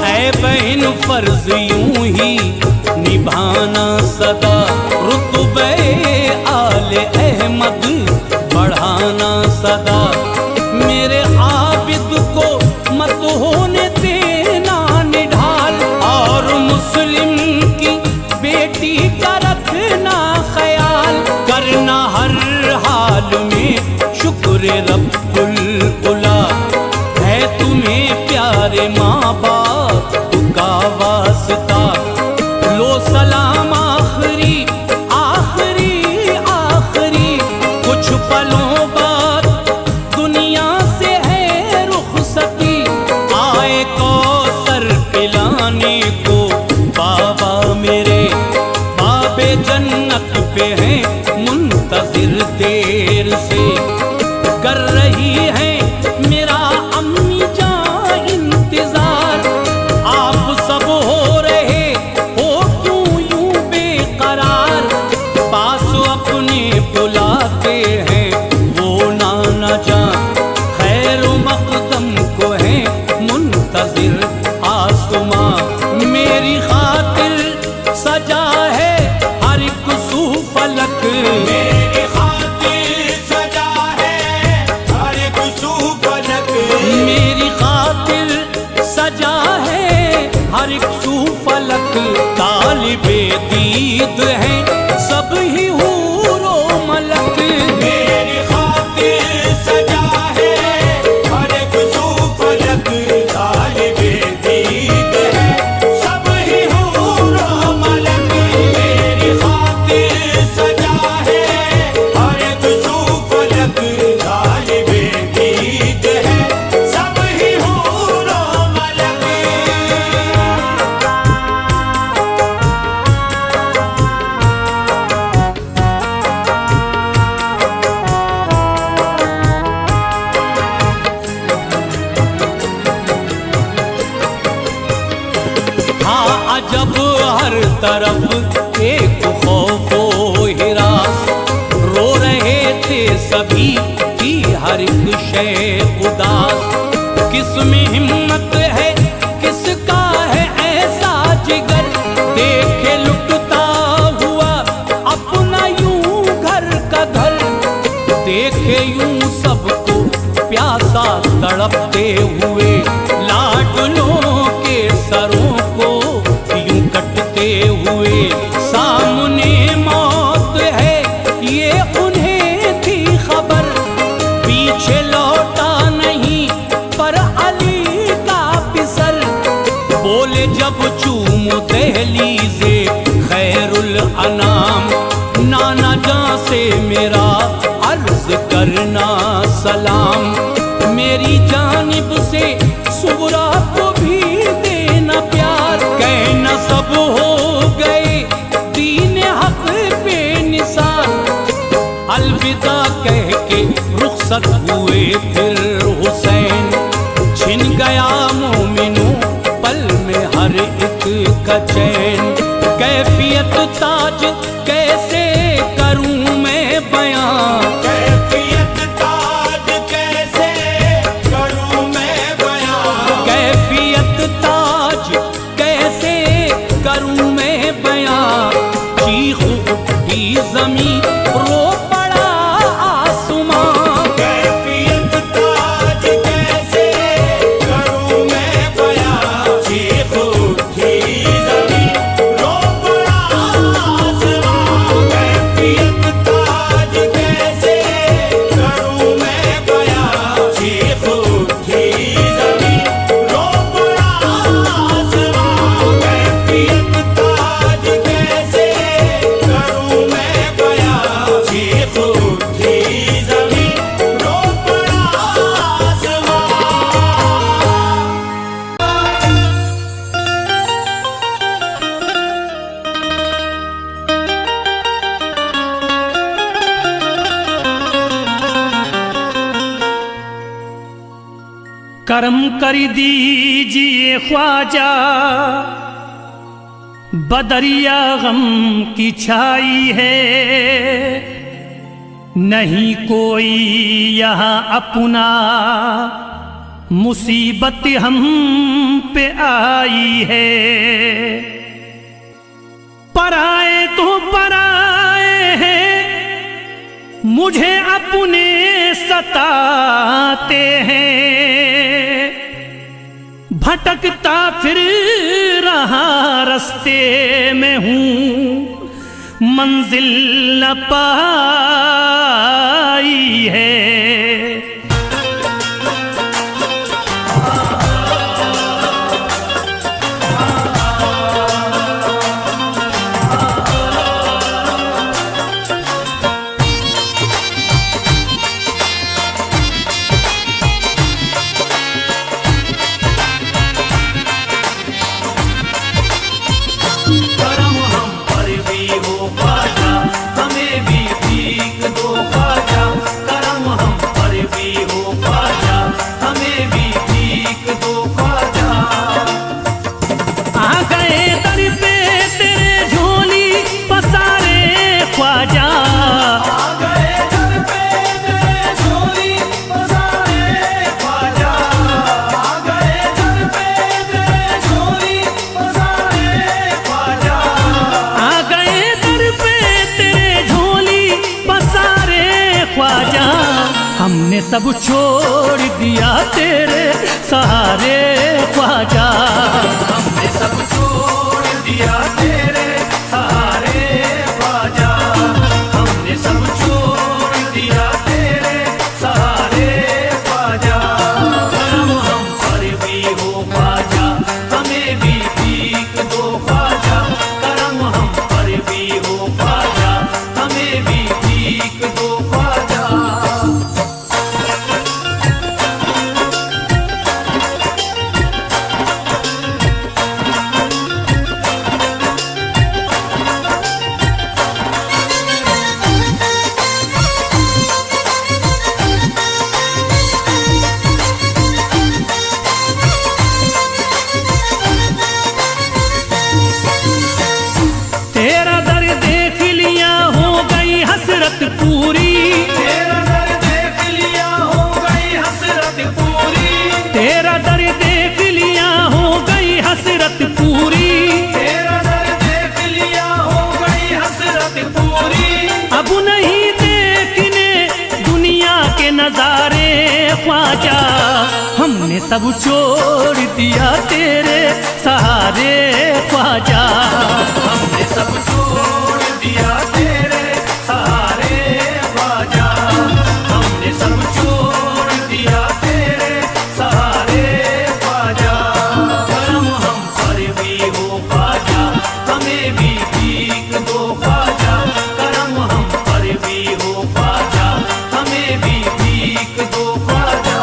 ऐ बहन फर्ज यूं ही निभाना सदा, रुतबे आले अहमद बढ़ाना सदा। मेरे आबिद को मत होने देना निढाल, और मुस्लिम की बेटी का रखना ख्याल। करना हर हाल में शुक्र रब्बुल उला, है तुम्हें प्यारे माँ बाप का वास्ता। लो सलाम आखिरी आखिरी आखिरी, कुछ पलों बाद दुनिया से है रुखसती। आए कौसर पिलाने को बाबा मेरे, बाबे जन्नत पे हैं मुंतजिर देर से। कर रही है मेरा अम्मी जान इंतजार, आप सब हो रहे हो क्यों यूं बेकरार। पास अपने बुलाते हैं वो नाना जान, खैर मकदम को है मुंतजिर आसमां। मेरी खातिर सजा है हर एक सू फलक, मेरी खातिर सजा है हर एक सू फलक। मेरी खातिर सजा है हर एक सू फलक। तालिबे दीद हैं सब ही हूरो मलक, मेरी खातिर सजा है हर एक सू फलक। तालिबे दीद है सब ही हूर व मलक। मेरी खातिर सजा है हर एक सू फलक। तालिबे दीद है सब ही हूर व तरफ एक खौफो हिरास, रो रहे थे सभी की हर एक शय उदास। किसमें हिम्मत है, किसका है ऐसा जिगर, देखे लुटता हुआ अपना यूं घर का घर, देखे यूं सबको प्यासा तड़पते हुए, लाडलों के सरों को यूं कटते हुए। सामने मौत है ये उन्हें थी खबर, पीछे लौटा नहीं पर अली का पिसर। बोले जब चूमो दहलीज़े खैरुल अनाम, नाना जान से मेरा अर्ज करना सलाम। मेरी जानिब से सुगरा को भी देना प्यार, कहना सब हो गए दीन हक पे निसार। अलविदा कह के रुखसत हुए फिर हुसैन, छिन गया मोमिनों पल में हर एक का चैन। कैफियत ताज कैसे करूं मैं बयां, कैफियत ताज कैसे करूं मैं बयां, कैफियत ताज कैसे करूं मैं बयां। चीख उठी ज़मीं रो पड़ा आसमां, कैफियत ताज कैसे करूं मैं बयां। चीख उठी ज़मीं रो पड़ा आसमां, कैफियत ताज कैसे करूं मैं बयां। चीख उठी ज़मीं रो पड़ा आसमां, कैफियत ताज कैसे करूं मैं बयां। चीख उठी ज़मीं रो पड़ा आसमां। करम कर दीजिए ख्वाजा, बदरिया गम की छाई है, नहीं कोई यहाँ अपना, मुसीबत हम पे आई है। पराए तो पराए हैं, मुझे अपने सताते हैं। भटकता फिर रहा रास्ते में हूँ, मंजिल न पाई है। करम हम पर भी हो ख्वाजा, हमें भी भीख दो ख्वाजा। करम हम पर भी हो ख्वाजा, हमें भी भीख दो ख्वाजा। आ गए दर पे तेरे झोली पसारे ख्वाजा, आ गए दर पे तेरे झोली पसारे ख्वाजा। आ गए दर पे तेरे झोली पसारे ख्वाजा। आ गए दर पे तेरे झोली पसारे ख्वाजा। हमने सब छोड़ दिया तेरे सहारे ख्वाजा, हमने सब छोड़ दिया तेरे सहारे ख्वाजा। हमने सब छोड़ दिया तेरे सहारे ख्वाजा। करम हम पर भी हो ख्वाजा, हमें भी भीख दो ख्वाजा। करम हम पर भी हो ख्वाजा, हमें भी भीख दो ख्वाजा। ख्वाजा, हमने सब छोड़ दिया तेरे सहारे ख्वाजा। हमने सब छोड़ दिया तेरे सहारे ख्वाजा, हमने सब छोड़ दिया तेरे सहारे ख्वाजा। करम हम पर भी हो ख्वाजा, हमें भी भीख दो ख्वाजा। करम हम पर भी हो ख्वाजा, हमें भी भीख दो ख्वाजा।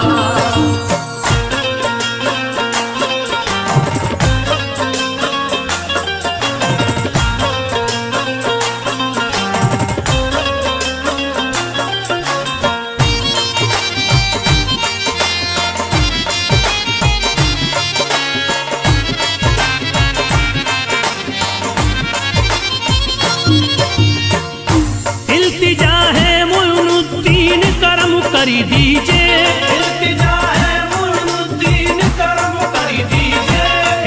इल्तिजा है मोइनुद्दीन करम कर दीजिए, इल्तिजा है मोइनुद्दीन करम कर दीजिए।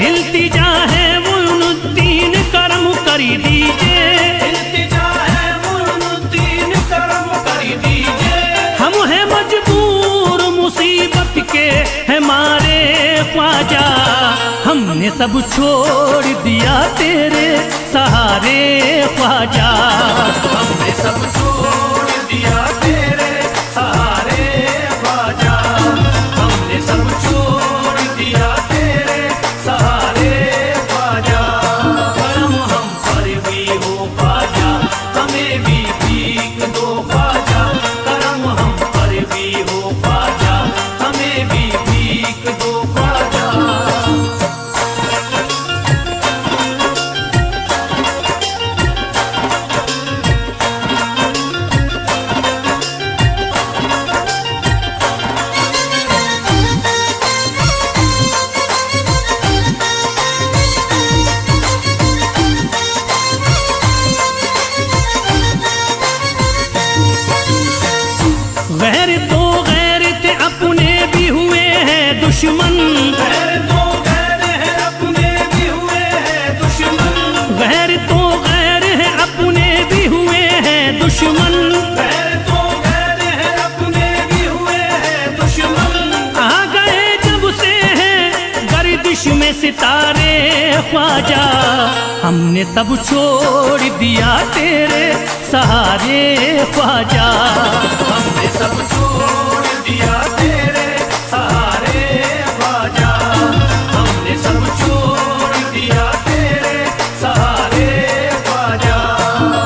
इल्तिजा है मोइनुद्दीन करम कर दीजिए। इल्तिजा है मोइनुद्दीन करम कर दीजिए। हम हैं मजबूर मुसीबत के है मारे ख्वाजा, हमने सब छोड़ दिया तेरे सहारे ख्वाजा। हमने सब छोड़ दिया तेरे सहारे ख्वाजा, हमने सब छोड़ दिया तेरे सहारे ख्वाजा। करम हम पर भी हो ख्वाजा, हमें भी भीख दो ख्वाजा। करम हम पर भी हो ख्वाजा, हमें भी भीख दो ख्वाजा। गैर तो गैर थे अपने भी हुए हैं दुश्मन, गैर तो गैर है अपने भी हुए हैं दुश्मन। गैर तो गैर है अपने भी हुए हैं दुश्मन। गैर तो गैर है अपने भी हुए हैं दुश्मन। आ गए जब से हैं गर्दिश में सितारे ख्वाजा, हमने सब छोड़ दिया तेरे सहारे ख्वाजा। हमने सब छोड़ दिया तेरे सहारे ख्वाजा, हमने सब छोड़ दिया तेरे सहारे ख्वाजा।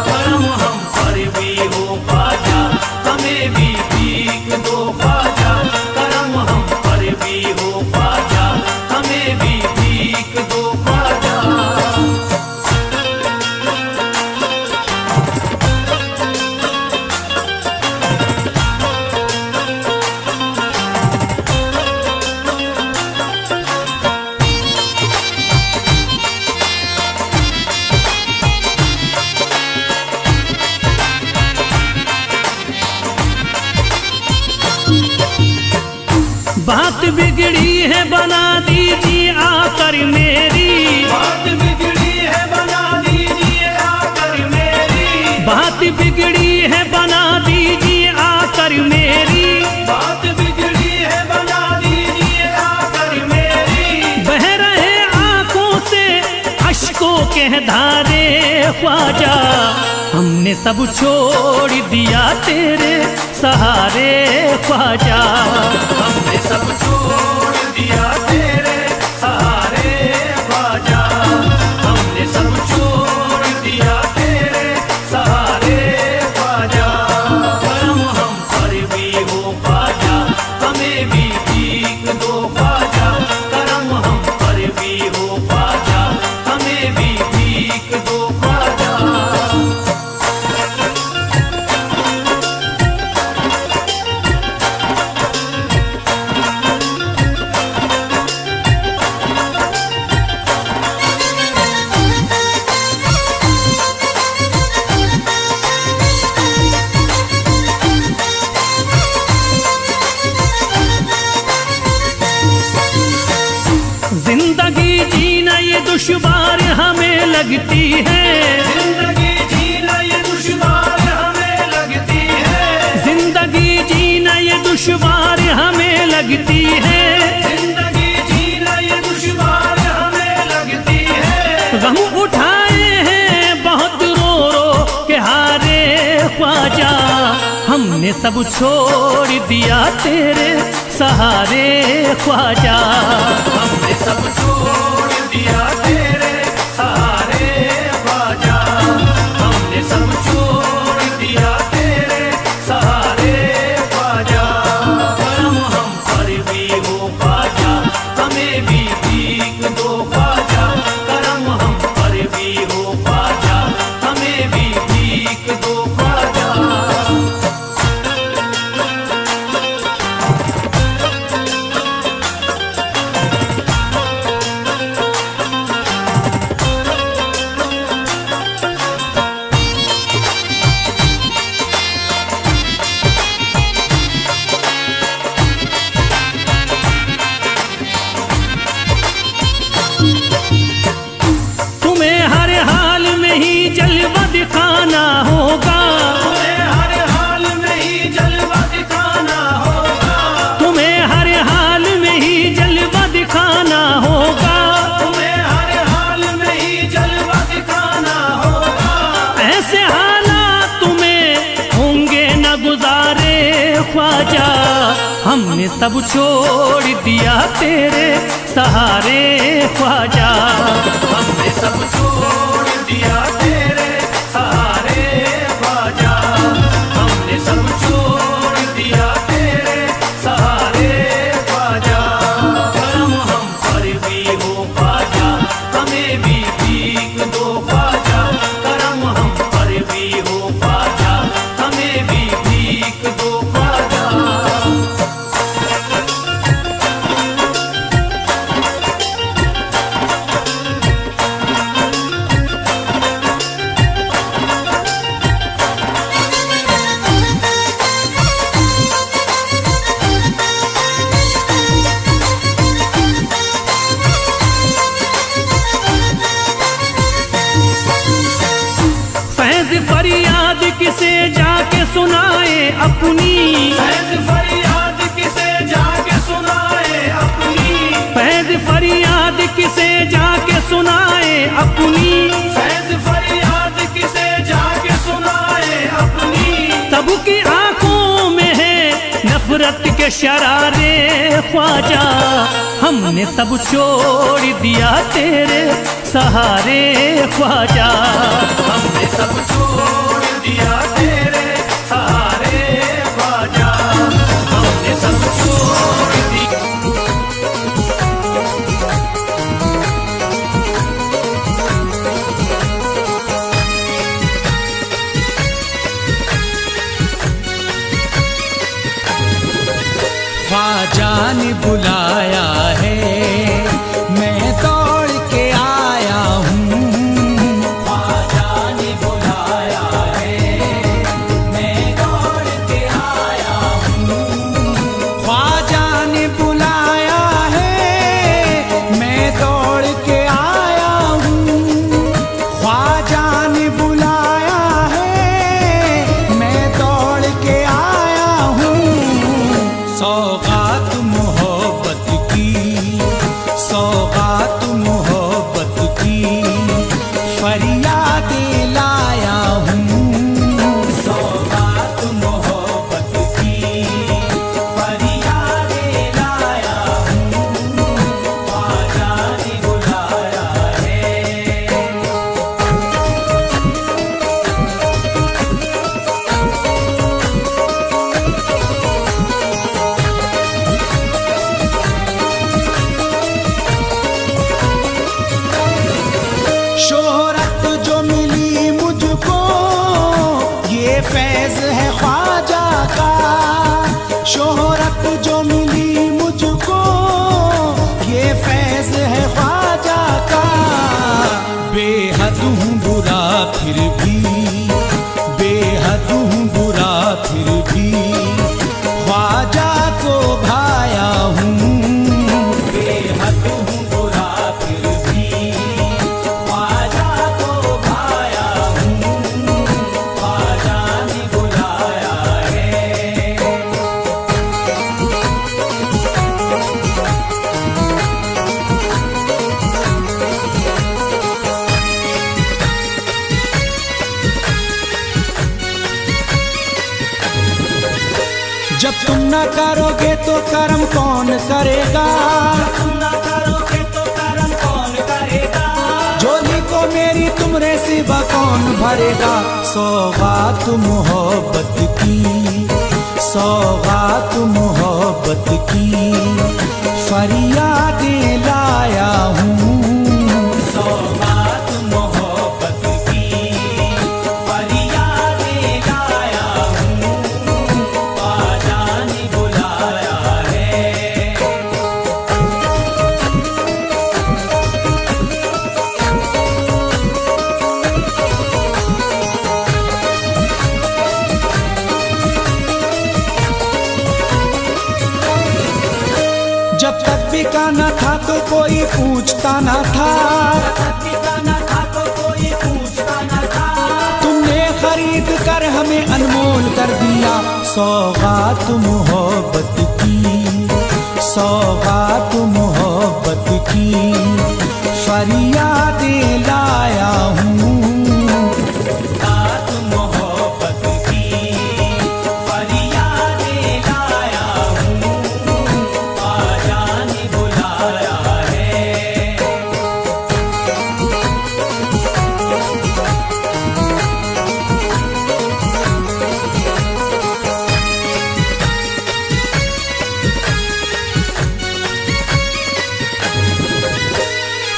करम हम पर भी हो ख्वाजा, हमें भी भीख दो ख्वाजा। करम हम पर भी हो ख्वाजा, हमें भी भीख दो ख्वाजा। बात बिगड़ी है बना दीजिए आकर मेरी, बात बिगड़ी है बना दीजिए आकर मेरी। बात बिगड़ी है बना दीजिए आकर मेरी। बात बिगड़ी है बना दीजिए आकर मेरी। बह रहे आंखों से अश्कों के धारे ख्वाजा, हमने सब छोड़ दिया तेरे सहारे ख्वाजा। हमने सब छोड़ दिया तेरे सहारे ख्वाजा, हमने सब छोड़ दिया तेरे सहारे ख्वाजा। करम हम पर भी हो ख्वाजा, हमें भी भीख दो ख्वाजा। करम हम पर भी हो ख्वाजा, हमें भी भीख दो ख्वाजा। जिंदगी जीना ये दुश्वार हमें लगती है, जिंदगी जीना ये दुश्वार हमें लगती है। जिंदगी जीना ये दुश्वार हमें ख्वाजा, हमने सब छोड़ दिया तेरे सहारे ख्वाजा। हमने सब छोड़ दिया तेरे सहारे ख्वाजा, हमने सब छोड़ दिया तेरे सहारे ख्वाजा। करम हम पर भी हो ख्वाजा, हमें भी भीख दो ख्वाजा। करम हम पर भी हो ख्वाजा, हमें भी भीख दो ख्वाजा। तुम्हें हर हाल में ही जलवा दिखाना होगा, तुम्हें हर हाल में ही जलवा दिखाना होगा। तुम्हें हर हाल में ही जलवा दिखाना होगा। तुम्हें हर हाल में ही जलवा दिखाना होगा। ऐसे हालात तुम्हें होंगे न गुजारे ख्वाजा, हमने सब छोड़ दिया तेरे सहारे ख्वाजा। हमने सब छोड़ दिया तेरे सहारे ख्वाजा, हमने सब छोड़ दिया तेरे सहारे ख्वाजा। करम हम पर भी हो ख्वाजा, हमें भी भीख दो ख्वाजा। करम हम पर भी हो ख्वाजा, हमें भी भीख दो ख्वाजा। फैज फरियाद किसे जाके सुनाए अपनी, फैज़ फरियाद किसे जाके सुनाए अपनी। फैज फरियाद किसे जाके सुनाए अपनी। फैज़ फरियाद किसे जाके सुनाए अपनी। तब की आंखों में है नफरत के शरारे ख्वाजा, हमने सब छोड़ दिया तेरे सहारे ख्वाजा। हमने सब छोड़ दिया तेरे सहारे ख्वाजा, हमने सब छोड़ दिया। ख्वाजा ने बुलाया है, मैं दौड़ के आया हूँ। ख्वाजा ने बुलाया है, मैं दौड़ के आया हूँ। ख्वाजा ने बुलाया है, मैं दौड़ के आया हूँ। ख्वाजा ने बुलाया है, मैं दौड़ के आया हूँ। सौगात मोहब्बत की, सौगात मोहब्बत की फरियादें लाया हूँ। सौगात मोहब्बत की फरियादें लाया हूँ। ख्वाजा ने बुलाया है। शोहरत जो मिली मुझको, ये फैज है ख्वाजा का। शोहरत जो मिली मुझको, ये फैज है ख्वाजा का। बेहद हूँ बुरा फिर भी, बेहद हूँ बुरा फिर भी ख्वाजा को भाया हूँ। बेहद हूँ बुरा फिर भी ख्वाजा को भाया हूँ। ख्वाजा ने बुलाया है। जब तुम न करोगे तो कर्म कौन करेगा, तुम ना करोगे तो कर्म कौन करेगा, झोली को मेरी तुमरे सिवा कौन भरेगा। सौगात मोहब्बत की, सौगात मोहब्बत की, फरियादें लाया हूँ। सौगात मोहब्बत की, फरियादें लाया हूँ, ख्वाजा ने बुलाया है। जब तक बिका न था तो कोई पूछता न था, पिता न था तो कोई पूछता न था, तुमने खरीद कर हमें अनमोल कर दिया। सौगात मोहब्बत की, सौगात मोहब्बत की, फरियादें लाया हूँ। सौगात मोहब्बत की, फरियादें लाया हूँ, ख्वाजा ने बुलाया है।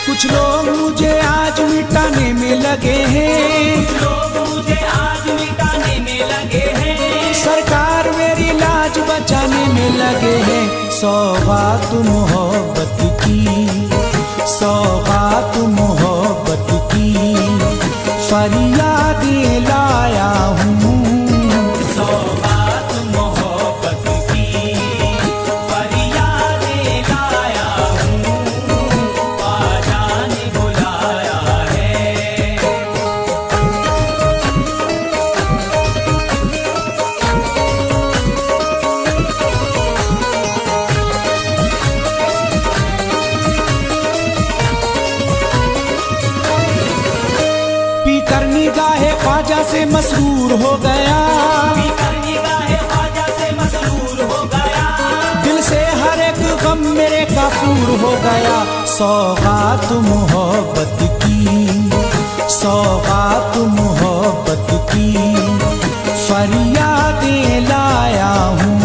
कुछ लोग मुझे आज मिटाने में लगे हैं, लोग मुझे आज मिटाने में लगे हैं, सरकार मेरी लाज बचाने में लगे हैं। सौगात मोहब्बत की, सौगात मोहब्बत की, फरियादें लाया हूँ। सौगात मोहब्बत की, फरियादें लाया हूँ, ख्वाजा ने बुलाया है। पी कर निगाहे ख्वाजा से मसरूर हो गया, पीकर निगाहे ख्वाजा से मसरूर हो गया, दिल से हर एक गम मेरे काफूर हो गया। सौगात मोहब्बत की, सौगात मोहब्बत की, फरियादें लाया हूँ।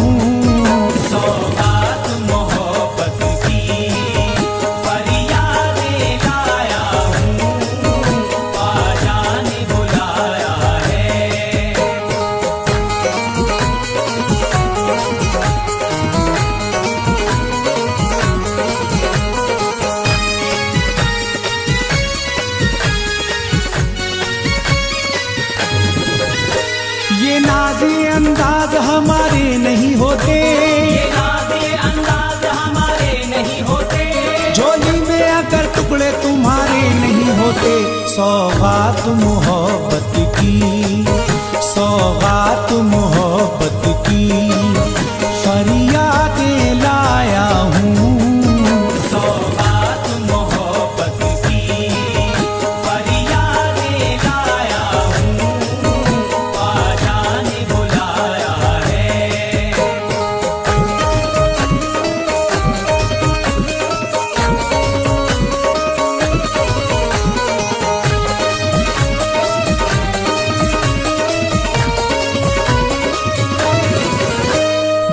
सौगात मोहब्बत की, फरियादें लाया हूँ, ख्वाजा ने बुलाया है। ये नाज़े अंदाज हमारे नहीं होते, ये नाज़े अंदाज हमारे नहीं होते, झोली में अगर टुकड़े तुम्हारे नहीं होते। सौगात मोहब्बत की, सौगात मोहब्बत की, फरियादें लाया हूँ। सौगात मोहब्बत की, फरियादें लाया हूँ, ख्वाजा ने बुलाया है।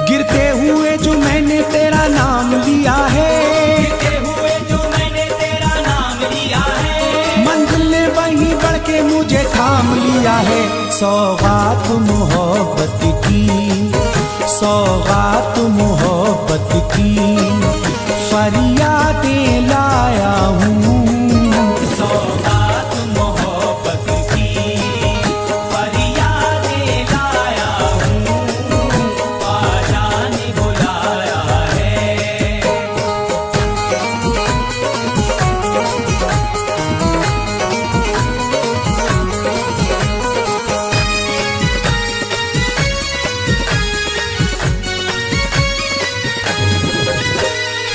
गिरते हुए जो मैंने तेरा नाम लिया है, गिरते हुए जो मैंने तेरा नाम लिया है, मंजिल ने वहीं बढ़ के मुझे थाम लिया है। सौगात मोहब्बत की, सौगात मोहब्बत की, फरियादें लाया हूँ। सौगात मोहब्बत की, फरियादें लाया हूँ, ख्वाजा ने बुलाया है।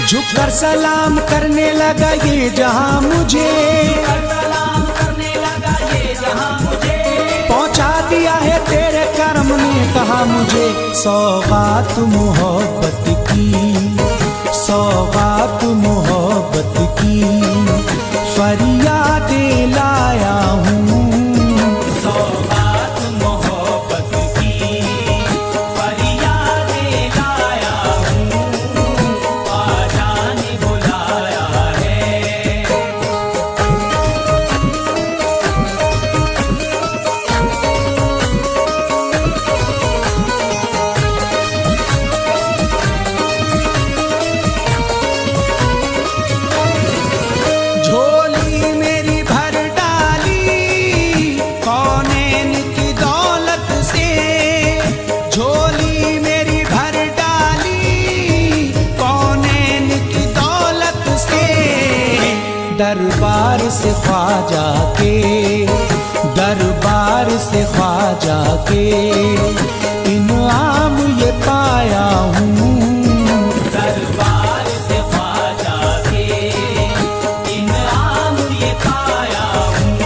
झुककर सलाम करने लगा ये जहां मुझे, सलाम करने लगा ये जहां मुझे, पहुंचा दिया है तेरे कर्म ने कहा मुझे सौगात मोहब्बत की, सौगात मोहब्बत की फरियादें लाया हूँ। सौगात मोहब्बत की फरियादें लाया हूँ, ख्वाजा ने बुलाया है। झोली मेरी भर डाली कौनैन की दौलत से, झोली मेरी भर डाली कौनैन की दौलत से। दरबार से ख्वाजा के, दरबार से ख्वाजा के इनाम ये पाया हूँ। दरबार से ख्वाजा के इनाम ये पाया हूँ,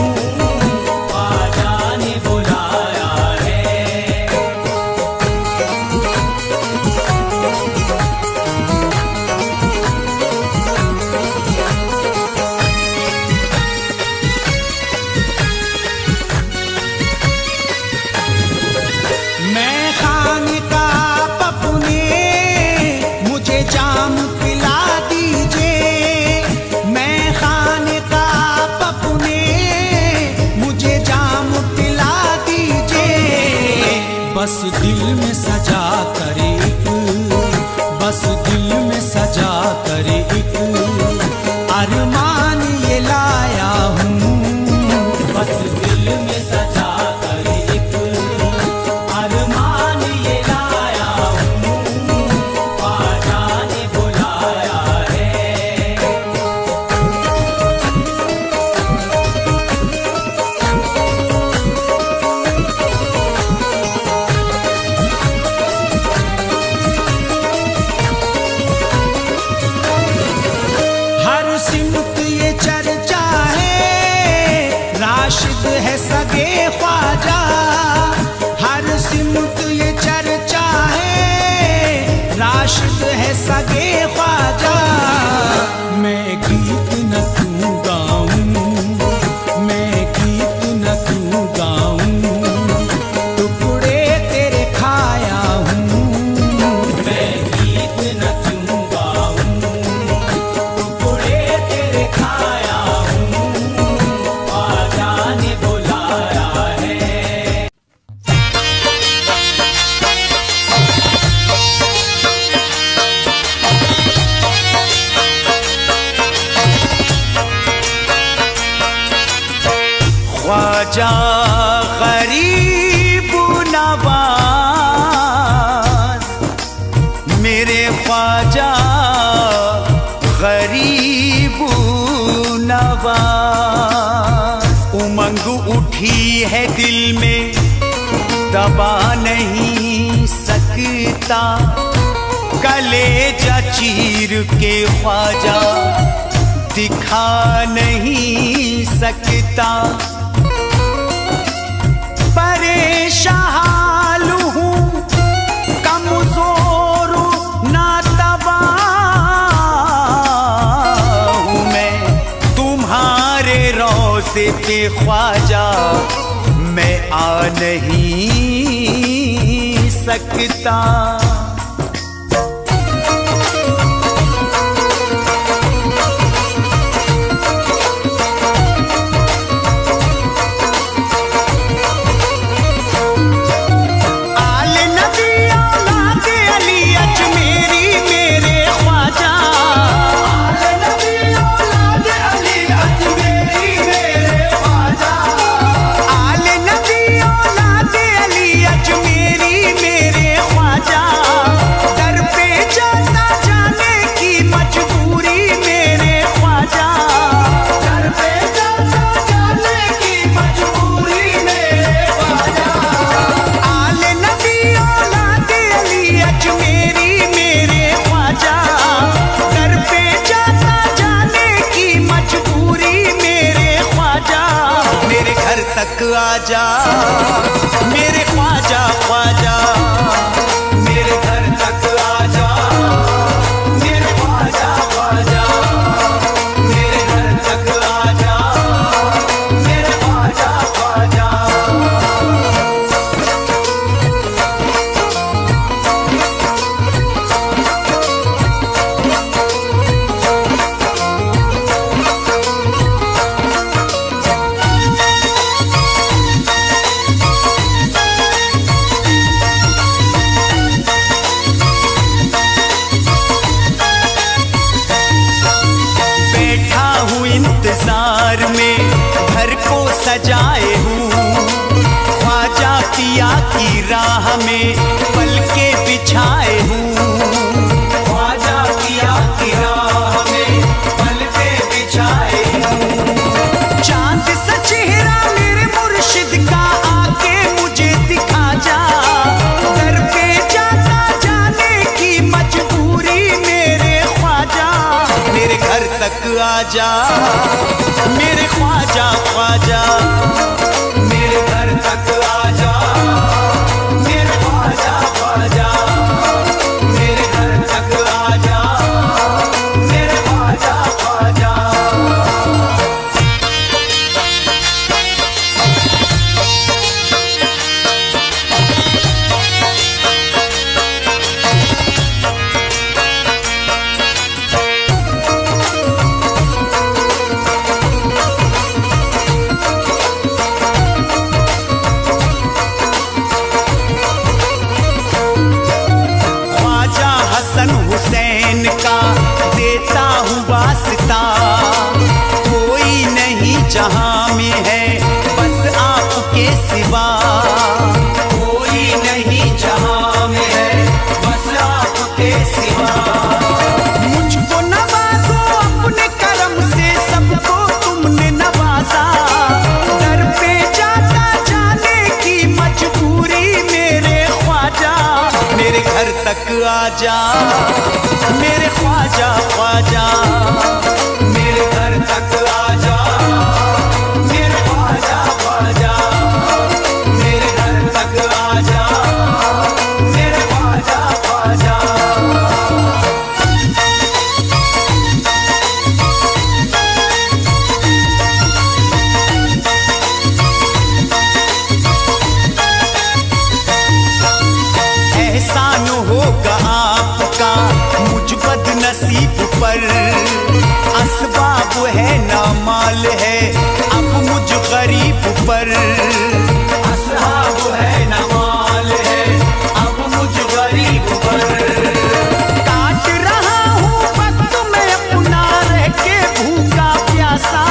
ख्वाजा ने बुलाया है। मैं खानिकाह अपने मुझे जाम पिला दीजिए, मैं खानिकाह अपने मुझे जाम पिला दीजिए। बस दिल में सजा कर एक, बस दिल में सजा कर एक अरमान ये लाया हूँ। बस दिल में सजा कर एक अरमान ये लाया हूँ, ख्वाजा ने बुलाया है। हर सिमत ये चर्चा है राशिद है सगे ख्वाजा, हर सिमत ये चर्चा है राशिद है सगे ख्वाजा। मैं गीत न क्यों गाऊं, मैं गीत न क्यों गाऊं, टुकड़े तेरे खाया हूँ। मैं गीत न क्यों गाऊं, टुकड़े तेरे खाया हूँ, ख्वाजा ने बुलाया है। ख्वाजा गरीब नवाज, मेरे ख्वाजा गरीब नवाज। उमंग उठी है दिल में दबा नहीं सकता, कलेजा चीर के ख्वाजा दिखा नहीं सकता। परेशान हूँ कमजोर नातबा हूँ मैं, तुम्हारे रोज़े पे ख्वाजा मैं आ नहीं सकता। आले नबी औलाद अली अजमेरी मेरे ख्वाजा। पिया की राह में पल के बिछाए हूँ, ख्वाजा पिया की राह में पल के बिछाए हूँ। चांद सा चेहरा मेरे मुर्शिद का आके मुझे दिखा जा, दर पे जाता जाने की मजबूरी मेरे ख्वाजा, मेरे घर तक आजा मेरे ख्वाजा ख्वाजा, मेरे घर तक आजा मेरे ख्वाजा ख्वाजा, मेरे घर तक आजा मेरे ख्वाजा ख्वाजा। हुसैन का देता हूँ वास्ता, कोई नहीं जहां में है बस आपके सिवा, कोई नहीं जहां में है बस आपके सिवा। मुझको नवाजो अपने करम से, सबको तुमने नवाजा, दर पे जाता जाने की मजबूरी मेरे ख्वाजा, मेरे घर तक आजा मेरे ख्वाजा ख्वाजा, मेरे घर तक आजा मेरे ख्वाजा ख्वाजा, मेरे घर तक आजा मेरे ख्वाजा ख्वाजा। एहसान होगा आपका मुझ बदनसीब पर, असबाब है ना माल है अब मुझ गरीब पर, असबाब है ना माल है अब मुझ गरीब पर। काट रहा हूँ वक्त मैं अपना रह के भूखा प्यासा,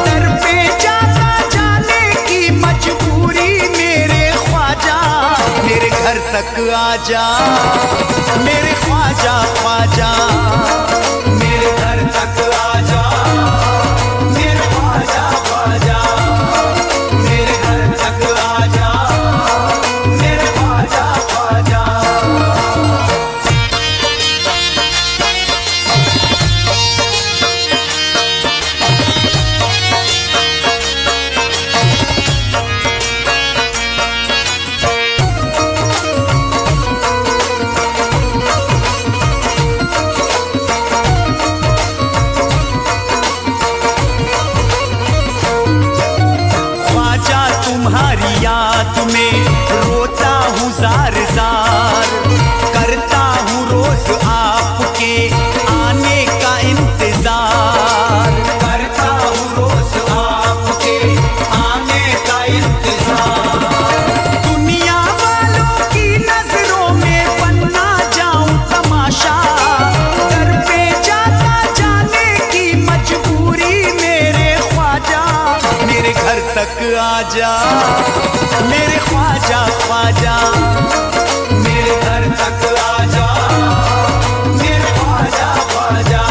दर पे जाता जाने की मजबूरी मेरे ख्वाजा, मेरे घर तक आजा मेरे ख्वाजा ख्वाजा, मेरे घर तक आजा मेरे ख्वाजा ख्वाजा, मेरे घर तक आजा मेरे ख्वाजा ख्वाजा। तुम्हारी याद में रोता हूँ जार जार, करता हूँ रोज आपके आने का इंतजार, करता हूँ रोज आपके आने का इंतजार। दुनिया वालों की नजरों में बनना जाऊं तमाशा, दर पे जाता जाने की मजबूरी मेरे ख्वाजा, मेरे घर तक आजा मेरे ख्वाजा ख्वाजा, मेरे घर तक आजा मेरे ख्वाजा ख्वाजा,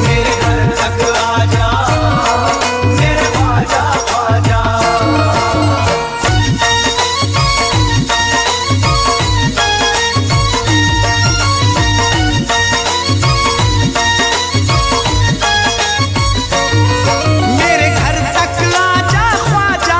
मेरे घर तक आजा मेरे ख्वाजा ख्वाजा। मेरे घर तक आजा ख्वाजा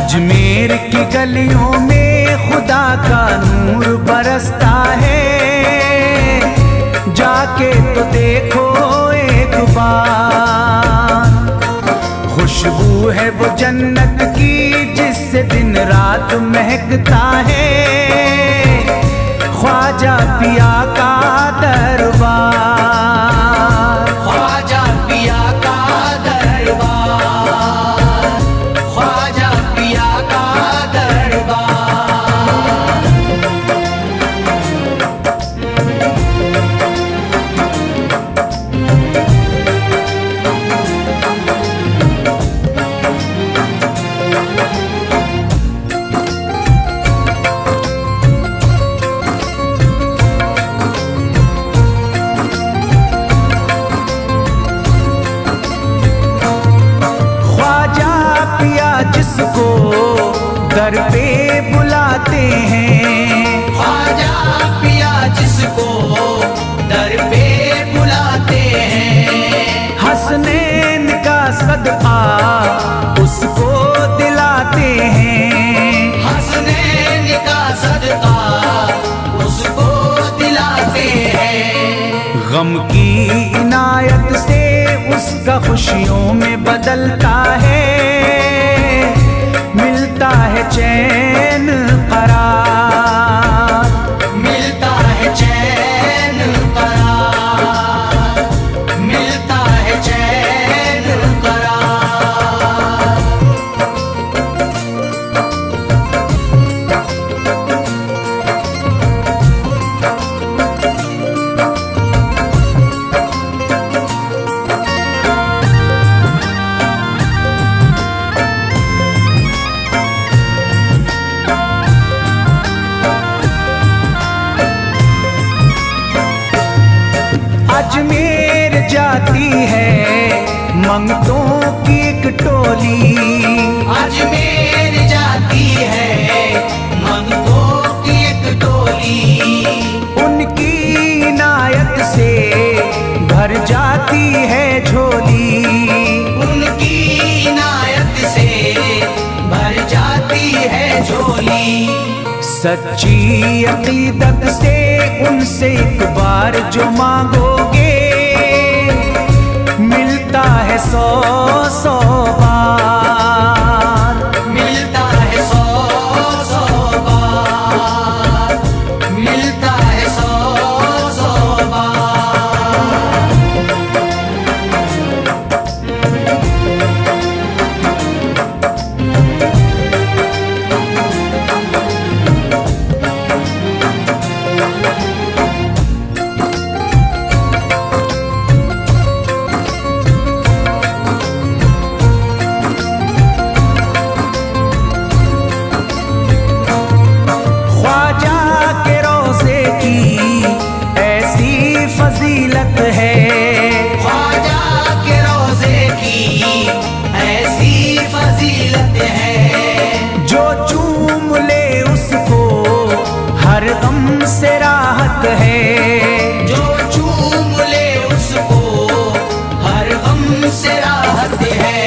अजमेर की गलियों में खुदा का नूर बरसता है, जाके तो देखो एक बार। खुशबू है वो जन्नत की जिससे दिन रात महकता है, ख्वाजा पिया का दरबार, ख्वाजा पिया का दरबार, ख्वाजा पिया का दरबार। जिसको दर पे बुलाते हैं, ख्वाजा पिया जिसको दर पे बुलाते हैं, हसनैन का सदका उसको दिलाते हैं, हसनैन का सदका उसको दिलाते हैं। गम की इनायत से उसका खुशियों में बदलता है, मिलता है चैन करार, मिलता है चैन करार, मिलता है चैन करार। अजमेर जाती है मंगतों की एक टोली, अजमेर जाती है मंगतों की एक टोली, उनकी इनायत से भर जाती है झोली, उनकी इनायत से भर जाती है झोली। सच्ची अकीदत से उनसे एक बार जो मांगोगे, मिलता है 100 बार, मिलता है 100 बार, मिलता है 100 बार। फजीलत है, ख्वाजा के रोज़े की ऐसी फजीलत है, जो चूम ले उसको हर गम से राहत है, जो चूम ले उसको हर गम से राहत है।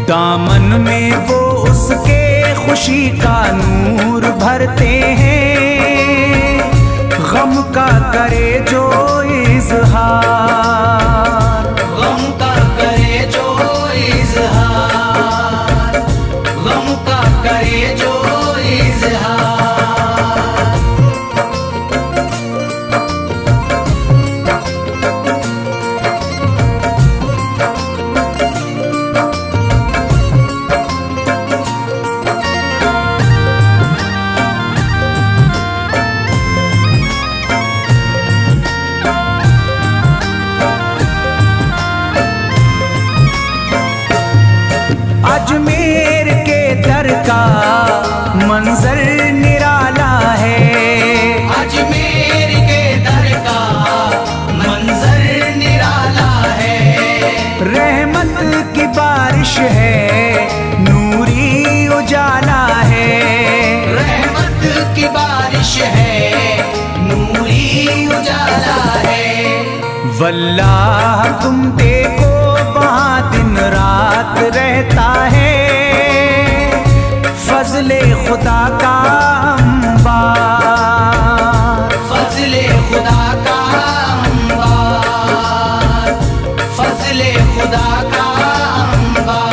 दामन में वो उसके खुशी का नूर भरते हैं, गम का करे जो इज़हार, गम का करे जो इज़हार, गम का करे जो इज़हार। अजमेर के दर का मंजर निराला है, अजमेर के दर का मंजर निराला है, रहमत की बारिश है नूरी उजाला है, रहमत की बारिश है नूरी उजाला है। वल्लाह तुम देखो वहाँ दिन रात रहता है, खुदा का अंबार।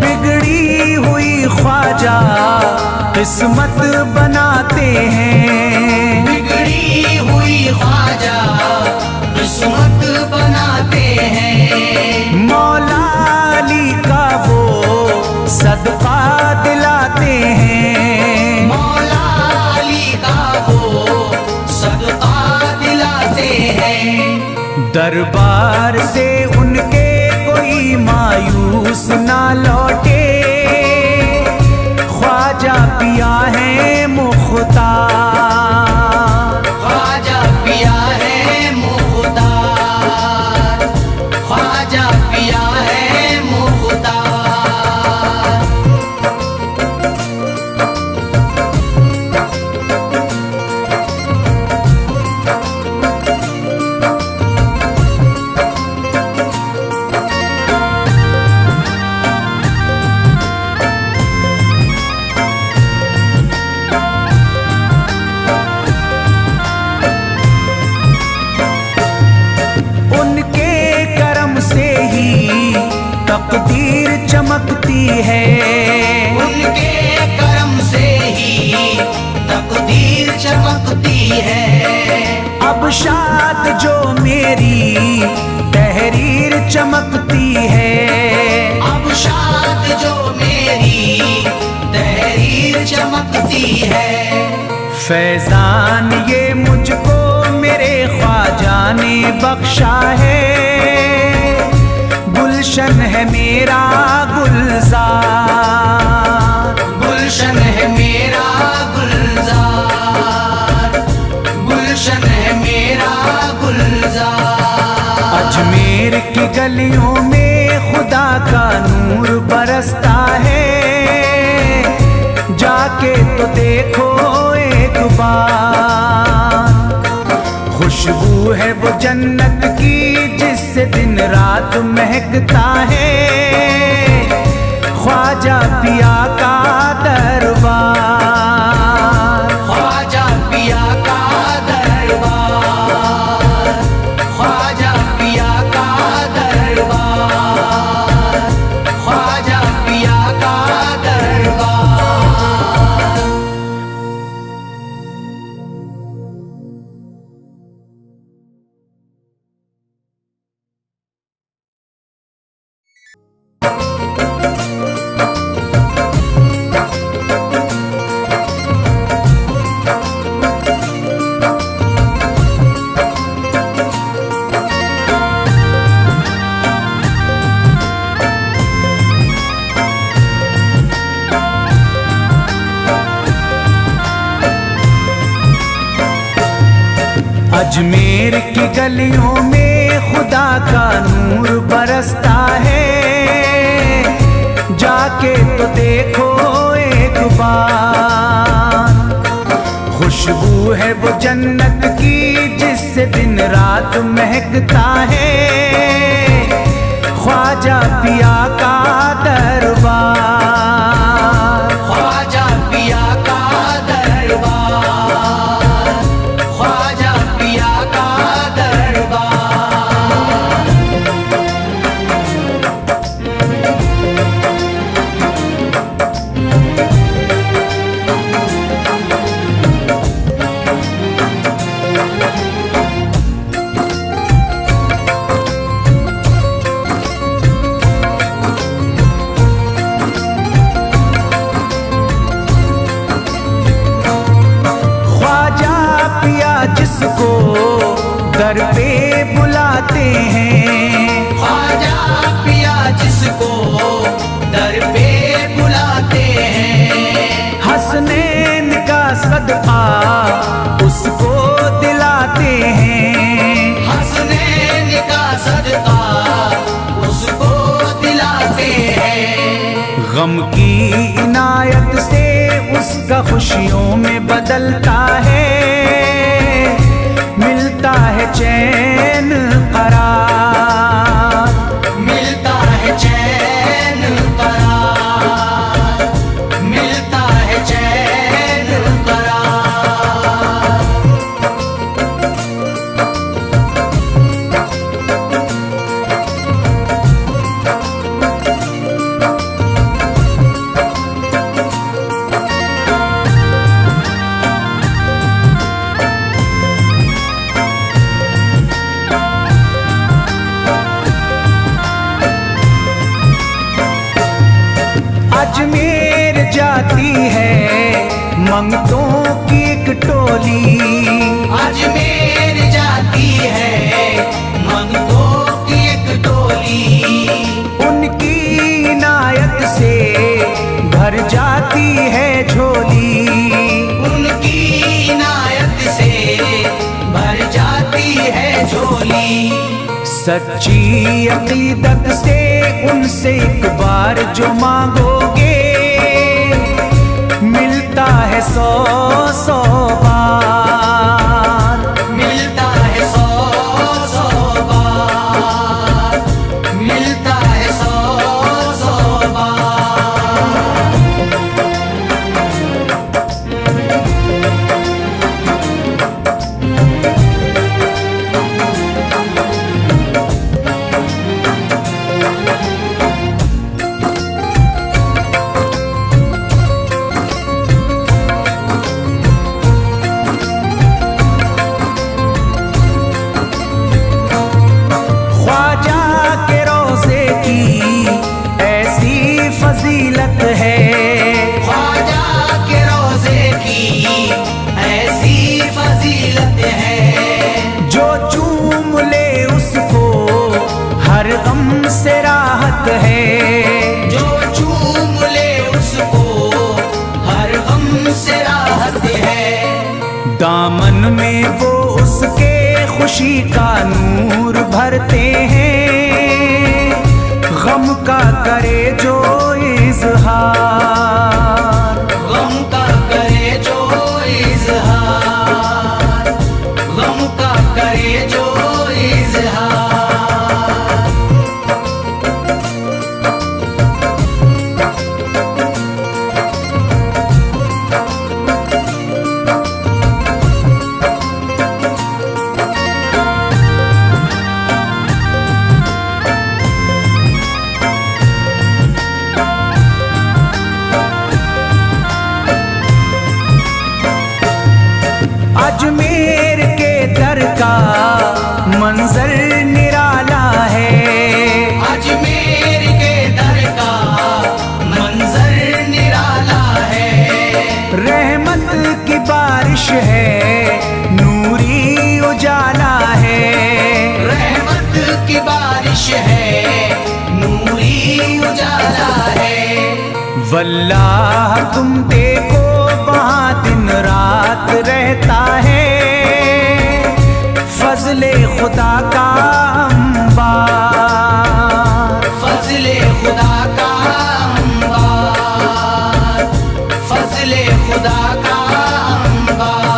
बिगड़ी हुई ख्वाजा किस्मत बनाते हैं, बिगड़ी हुई ख्वाजा किस्मत बनाते हैं। मौला अली का वो सदका दिलाते हैं, मौला अली का वो सदका दिलाते हैं। दरबार से उनके कोई मायूस ना लौटे, ख्वाजा पिया है मुख्तार। ख्वाजा पिया है मुख्तार, ख्वाजा पिया है मुख्तार। उनके करम से ही तकदीर चमकती है, उनके करम से ही तकदीर चमकती है। अब शाद जो मेरी तहरीर चमकती है, अब शाद जो मेरी तहरीर चमकती है। फैजान ये मुझको मेरे ख्वाजा ने बख्शा है, गुलशन है मेरा गुलजार। गुलशन है मेरा गुलजार, गुलशन है मेरा गुलजार। अजमेर की गलियों में खुदा का नूर बरसता है, जाके तो देखो एक बार। खुशबू है वो जन्नत की जिससे दिन रात महकता है, ख्वाजा पिया का दरबार। ख्वाजा पिया का दरबार, ख्वाजा पिया का दरबार, ख्वाजा पिया का दरबार। अजमेर की गलियों में खुदा का नूर बरसता है, जाके तो देखो एक बार। खुशबू है वो जन्नत की जिससे दिन रात महकता है, ख्वाजा पिया का दरबार। ख्वाजा पिया का दरबार, ख्वाजा पिया का दरबार। जिसको दर पे बुलाते हैं, ख्वाजा पिया जिसको दर पे बुलाते हैं, हसनैन का सदका उसको दिलाते हैं। हसनैन का सदका उसको दिलाते हैं। गम की इनायत खुशियों में बदलता है, मिलता है चैन करार, मिलता है चैन करार, मिलता है चैन करार। अजमेर जाती है मंगतों की एक टोली, अजमेर जाती है मंगतों की एक टोली, उनकी इनायत से भर जाती है झोली, उनकी इनायत से भर जाती है झोली। सच्ची अकीदत से उनसे एक बार जो मांगोगे, मिलता है 100 बार, मिलता है 100 बार, मिलता है 100 बार। ख्वाजा के रोज़े की ऐसी फजीलत है, ख्वाजा के रोज़े की ऐसी फजीलत है, जो चूम ले उसको हर गम से राहत है, जो चूम ले उसको हर गम से राहत है। दामन में वो उसके खुशी का नूर भरते हैं, गम का करे जो इजहार, गम का करे जो इजहार, गम का करे जो इजहार। अजमेर के दर का मंजर निराला है, अजमेर के दर का मंजर निराला है, रहमत की बारिश है, नूरी उजाला है, रहमत की बारिश है, नूरी उजाला है। वल्लाह तुम देखो वहाँ दिन रात रहता है, फजले खुदा का अंबार, फजले खुदा का अंबार, फजले खुदा का अंबार।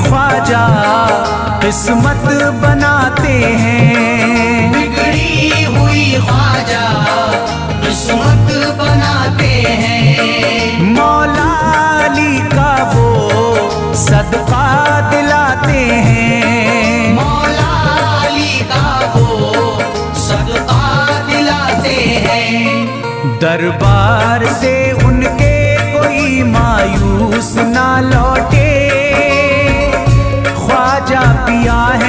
ख्वाजा किस्मत बनाते हैं, बिगड़ी हुई ख्वाजा किस्मत बनाते हैं, मौला अली का वो सदका दिलाते हैं, मौला अली का वो सदका दिलाते हैं। दरबार से उनके कोई मायूस ना लौटे, ख्वाजा पिया है